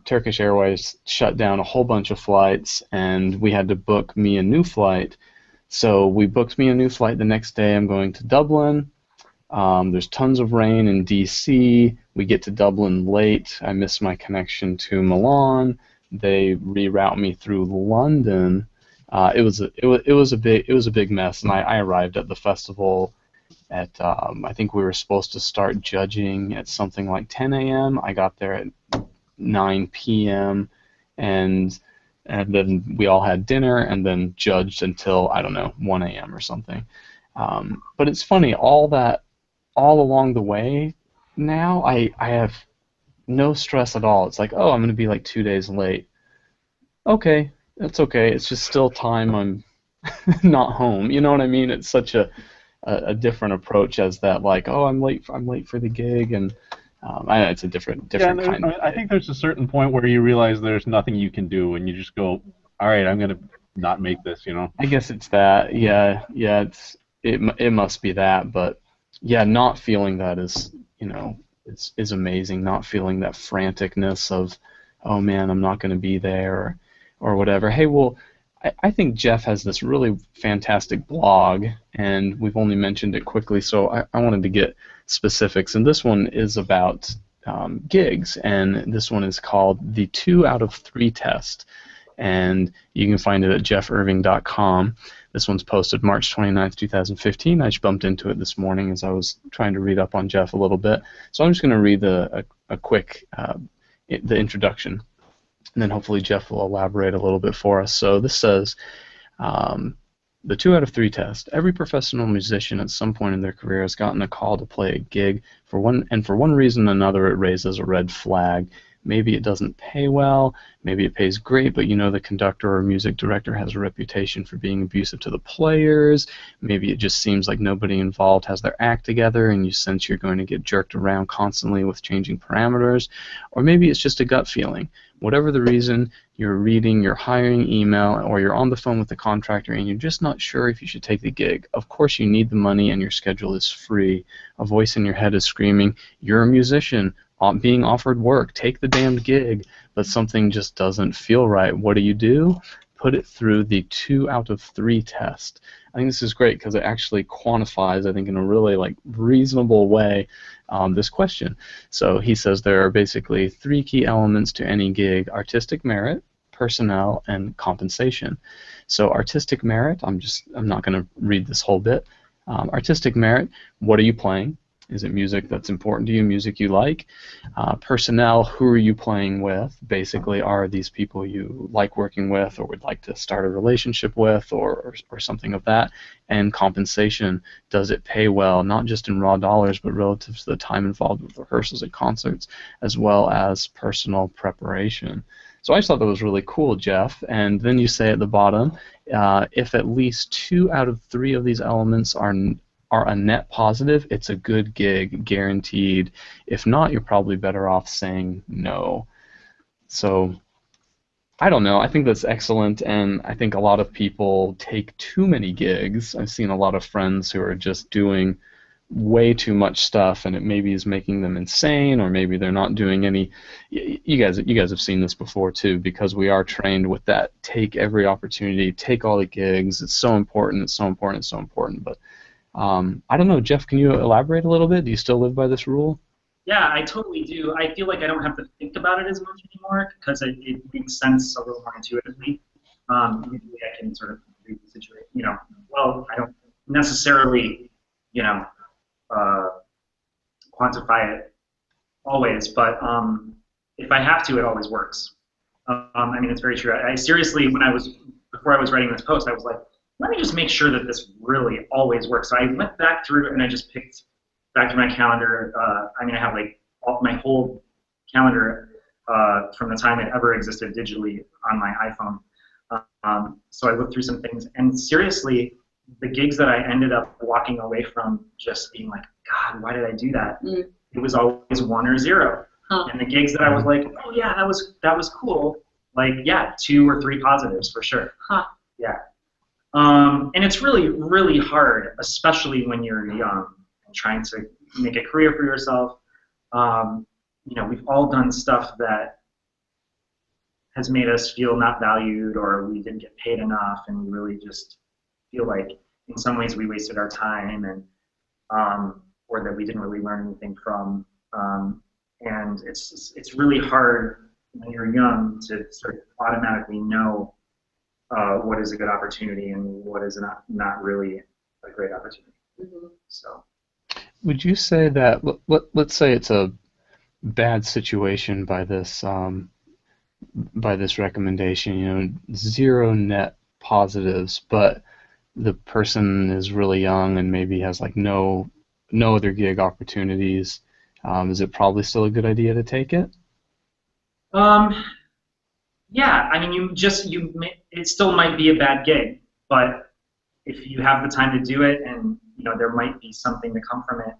Turkish Airways shut down a whole bunch of flights, and we had to book me a new flight. So we booked me a new flight the next day. I'm going to Dublin. There's tons of rain in D.C. We get to Dublin late. I miss my connection to Milan. They reroute me through London. It was a big mess, and I arrived at the festival at I think we were supposed to start judging at something like 10 a.m. I got there at 9 p.m. and then we all had dinner and then judged until, I don't know, 1 a.m. or something. But it's funny, all along the way now, I have no stress at all. It's like, oh, I'm going to be like 2 days late. Okay, that's okay. It's just still time I'm not home. You know what I mean? It's such a different approach as that, like, oh, I'm late for the gig, and it's a different kind of. I think there's a certain point where you realize there's nothing you can do, and you just go, all right, I'm gonna not make this. I guess it's that. Yeah. It must be that, but yeah, not feeling that is is amazing. Not feeling that franticness of, oh man, I'm not going to be there or whatever. Hey, well, I think Jeff has this really fantastic blog, and we've only mentioned it quickly, so I wanted to get specifics. And this one is about gigs, and this one is called the 2 out of 3 test. And you can find it at jeffirving.com. This one's posted March 29th, 2015. I just bumped into it this morning as I was trying to read up on Jeff a little bit. So I'm just going to read a quick the introduction, and then hopefully Jeff will elaborate a little bit for us. So this says, the 2 out of 3 test. Every professional musician at some point in their career has gotten a call to play a gig. For one reason or another, it raises a red flag. Maybe it doesn't pay well, maybe it pays great, but the conductor or music director has a reputation for being abusive to the players. Maybe it just seems like nobody involved has their act together and you sense you're going to get jerked around constantly with changing parameters. Or maybe it's just a gut feeling. Whatever the reason, you're reading your hiring email or you're on the phone with the contractor and you're just not sure if you should take the gig. Of course you need the money and your schedule is free. A voice in your head is screaming, you're a musician, being offered work, take the damned gig, but something just doesn't feel right. What do? Put it through the 2 out of 3 test. I think this is great because it actually quantifies, I think, in a really reasonable way, this question. So he says there are basically 3 key elements to any gig: artistic merit, personnel, and compensation. So artistic merit, I'm not going to read this whole bit. Artistic merit, what are you playing? Is it music that's important to you, music you like? Personnel, who are you playing with? Basically, are these people you like working with or would like to start a relationship with or something of that? And compensation, does it pay well, not just in raw dollars, but relative to the time involved with rehearsals and concerts, as well as personal preparation? So I just thought that was really cool, Jeff. And then you say at the bottom, if at least 2 out of 3 of these elements are a net positive, it's a good gig, guaranteed. If not, you're probably better off saying no. So I don't know. I think that's excellent, and I think a lot of people take too many gigs. I've seen a lot of friends who are just doing way too much stuff, and it maybe is making them insane, or maybe they're not doing any. You guys have seen this before too, because we are trained with that. Take every opportunity, take all the gigs. It's so important. It's so important. It's so important. But I don't know, Jeff. Can you elaborate a little bit? Do you still live by this rule? Yeah, I totally do. I feel like I don't have to think about it as much anymore because it makes sense a little more intuitively. Usually I can sort of read the situation. Well, I don't necessarily, quantify it always, but if I have to, it always works. I mean, it's very true. I seriously, before I was writing this post, I was like, let me just make sure that this really always works. So I went back through and I just picked back to my calendar. I mean, I have like my whole calendar from the time it ever existed digitally on my iPhone. So I looked through some things, and seriously, the gigs that I ended up walking away from just being like, God, why did I do that? It was always 1 or 0. And the gigs that I was like, oh yeah, that was cool. Like, yeah, 2 or 3 positives for sure. Yeah. And it's really, really hard, especially when you're young and trying to make a career for yourself. We've all done stuff that has made us feel not valued, or we didn't get paid enough, and we really just feel like in some ways we wasted our time, and or that we didn't really learn anything from. And it's really hard when you're young to sort of automatically know what is a good opportunity and what is not really a great opportunity. So, would you say that, let's say it's a bad situation by this recommendation, 0 net positives, but the person is really young and maybe has like no other gig opportunities, is it probably still a good idea to take it? Yeah, I mean, it still might be a bad gig, but if you have the time to do it, and there might be something to come from it.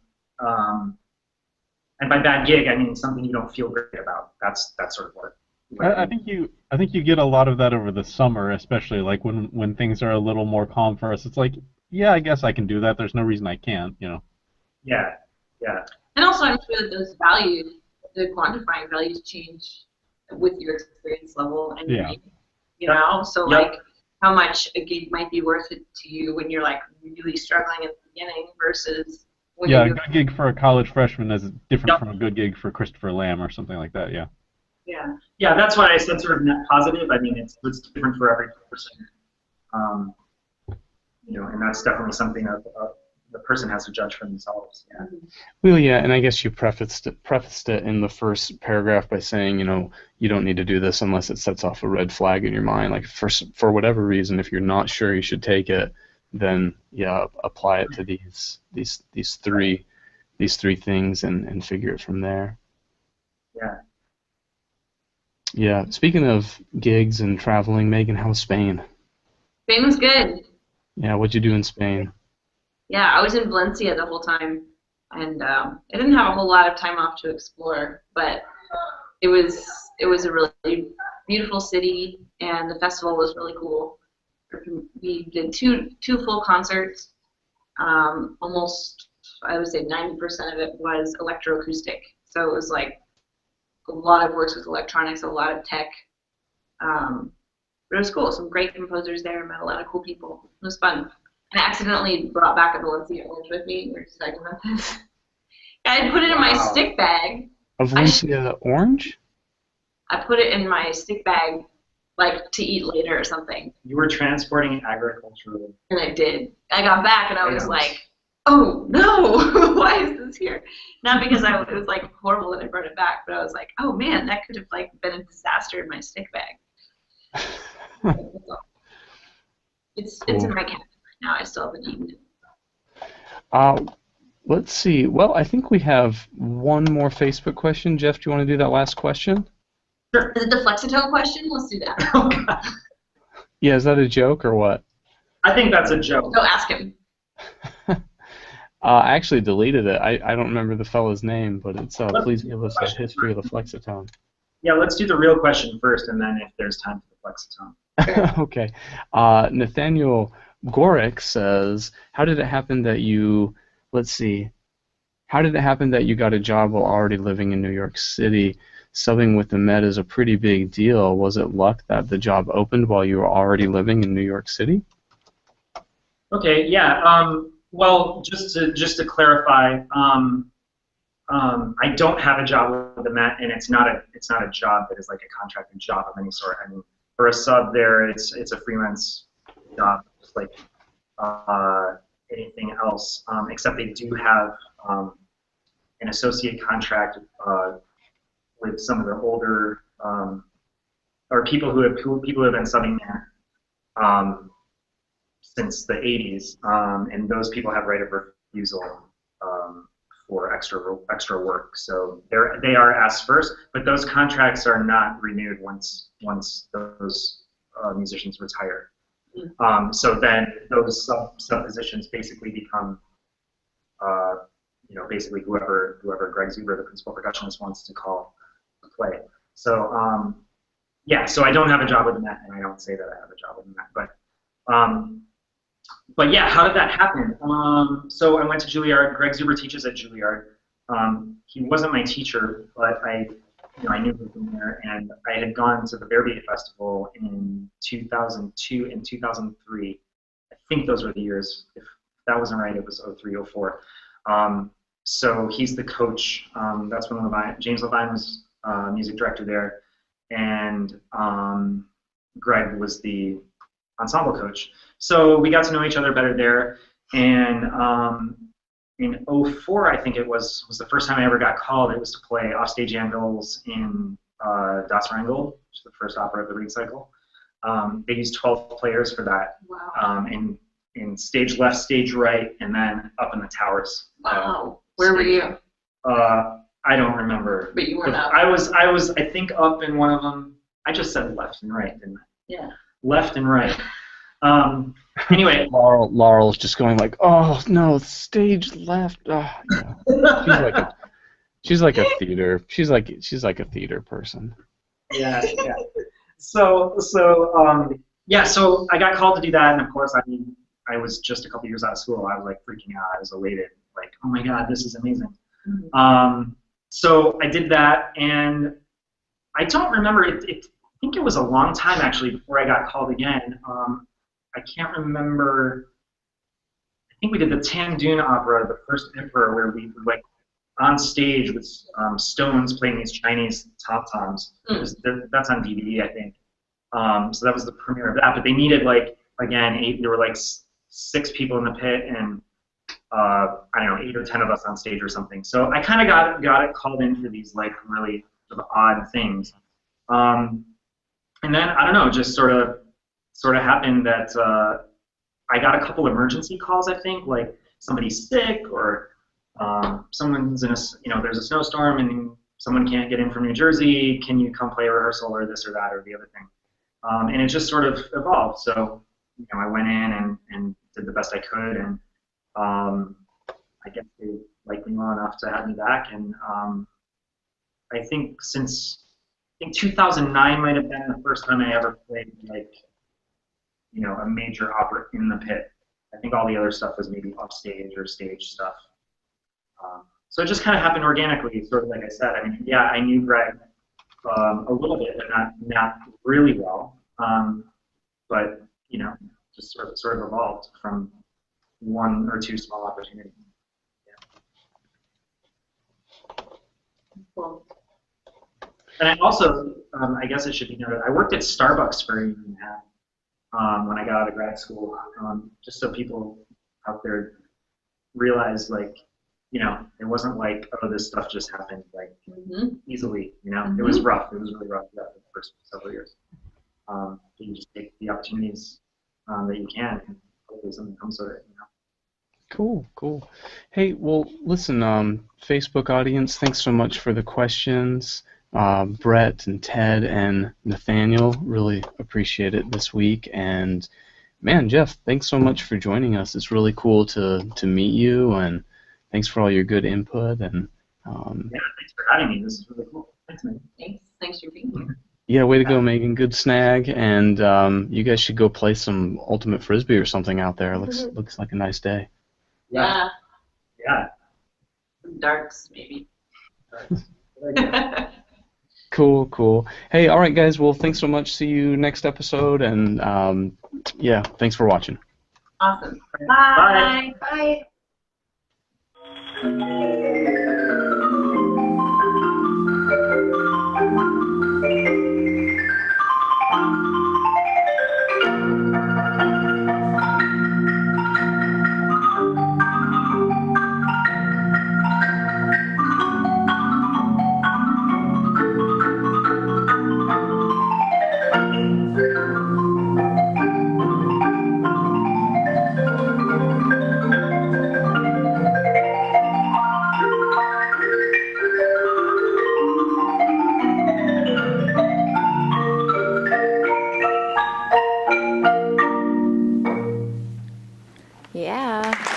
And by bad gig, I mean something you don't feel great about. That's sort of what. I think you get a lot of that over the summer, especially like when things are a little more calm for us. It's like, yeah, I guess I can do that. There's no reason I can't, Yeah. And also, I'm sure that those values, the quantifying values, change with your experience level and So like how much a gig might be worth it to you when you're like really struggling at the beginning versus when a good gig for a college freshman is different from a good gig for Christopher Lamb or something like that. Yeah, that's why I said sort of net positive. I mean, it's different for every person, and that's definitely something the person has to judge for themselves. Yeah. Well, yeah, and I guess you prefaced it in the first paragraph by saying, you don't need to do this unless it sets off a red flag in your mind. Like for whatever reason, if you're not sure you should take it, then apply it to these three things and figure it from there. Yeah. Yeah. Speaking of gigs and traveling, Megan, how was Spain? Spain was good. Yeah. What'd you do in Spain? Yeah, I was in Valencia the whole time, and I didn't have a whole lot of time off to explore, but it was a really beautiful city, and the festival was really cool. We did two full concerts. Almost, I would say 90% of it was electroacoustic, so it was like a lot of works with electronics, a lot of tech. But it was cool. Some great composers there. Met a lot of cool people. It was fun. And I accidentally brought back a Valencia orange with me. We were just talking about this. I put it in my stick bag. A Valencia orange? I put it in my stick bag, like to eat later or something. You were transporting agricultural. And I did. I got back and I was like, oh no, why is this here? Not because it was like horrible that I brought it back, but I was like, oh man, that could have like been a disaster in my stick bag. It's in my cabinet right now. I still haven't eaten it. Let's see. Well, I think we have one more Facebook question. Jeff, do you want to do that last question? Sure. Is it the flexitone question? Let's do that. Oh, God. Yeah, is that a joke or what? I think that's a joke. Go ask him. I actually deleted it. I don't remember the fellow's name, but it's please give us a history of the flexitone. Yeah, let's do the real question first, and then if there's time for the flexitone. Okay. Nathaniel Gworek says, how did it happen that you, let's see, how did it happen that you got a job while already living in New York City? Subbing with the Met is a pretty big deal. Was it luck that the job opened while you were already living in New York City? Okay, yeah. Well, just to clarify, I don't have a job with the Met, and it's not a job that is like a contracted job of any sort. I mean, for a sub there, it's a freelance job, just like anything else, except they do have an associate contract with some of the older or people who have been subbing there since the 80s, and those people have right of refusal for extra work. So they are asked first, but those contracts are not renewed once those musicians retire. So then those sub positions basically become basically whoever Greg Zuber, the principal percussionist, wants to call to play. So yeah, so I don't have a job with the Met, and I don't say that I have a job with the Met, but yeah, how did that happen? So I went to Juilliard. Greg Zuber teaches at Juilliard. He wasn't my teacher, but I knew him from there, and I had gone to the Verbier Festival in 2002 and 2003. I think those were the years. If that wasn't right, it was 03, 04. So he's the coach. That's when James Levine was music director there, and Greg was the ensemble coach. So we got to know each other better there, and in 04, I think it was the first time I ever got called. It was to play Offstage Anvils in Das Wrangel, which is the first opera of the Reed cycle. They used 12 players for that. Wow. In stage left, stage right, and then up in the towers. Wow. Where were you? I don't remember. But you were not. I was, I think, up in one of them. I just said left and right, didn't I? Yeah. Left and right. Anyway. Laurel's just going like, oh no, stage left. Yeah. She's like a theater. She's like a theater person. Yeah. So I got called to do that, and of course, I was just a couple years out of school. I was like freaking out. I was elated, like, oh my God, this is amazing. Mm-hmm. So I did that, and I don't remember. I think it was a long time actually before I got called again. I can't remember. I think we did the Tam Dune opera, the first Emperor, where we were like on stage with stones playing these Chinese tom-toms. That's on DVD, I think. So that was the premiere of that. But they needed like, again, there were like 6 people in the pit, and I don't know, 8 or 10 of us on stage or something. So I kind of got it called in for these like really sort of odd things. And then I don't know, just sort of happened that I got a couple emergency calls. I think like somebody's sick, or someone's in there's a snowstorm and someone can't get in from New Jersey. Can you come play a rehearsal, or this or that or the other thing? And it just sort of evolved. So I went in and did the best I could, and I guess they liked me well enough to have me back. And I think 2009 might have been the first time I ever played like a major opera in the pit. I think all the other stuff was maybe off stage or stage stuff. So it just kind of happened organically, sort of like I said. I mean, yeah, I knew Greg a little bit, but not really well. But just sort of evolved from 1 or 2 small opportunities. Yeah. Cool. And I also, I guess it should be noted, I worked at Starbucks for a year and a half when I got out of grad school, just so people out there realize, like, it wasn't like, oh, this stuff just happened like easily. It was rough. It was really rough for the first several years. You just take the opportunities that you can, and hopefully something comes of it. Cool. Hey, well, listen, Facebook audience, thanks so much for the questions. Brett and Ted and Nathaniel, really appreciate it this week. And man, Jeff, thanks so much for joining us. It's really cool to meet you, and thanks for all your good input. And yeah, thanks for having me. This is really cool. Thanks, man. Thanks for being here. Yeah, way to go, Megan. Good snag. And you guys should go play some Ultimate Frisbee or something out there. Looks like a nice day. Yeah. Some darks, maybe. Cool, cool. Hey, all right, guys. Well, thanks so much. See you next episode, and yeah, thanks for watching. Awesome. Bye. Bye. Yeah.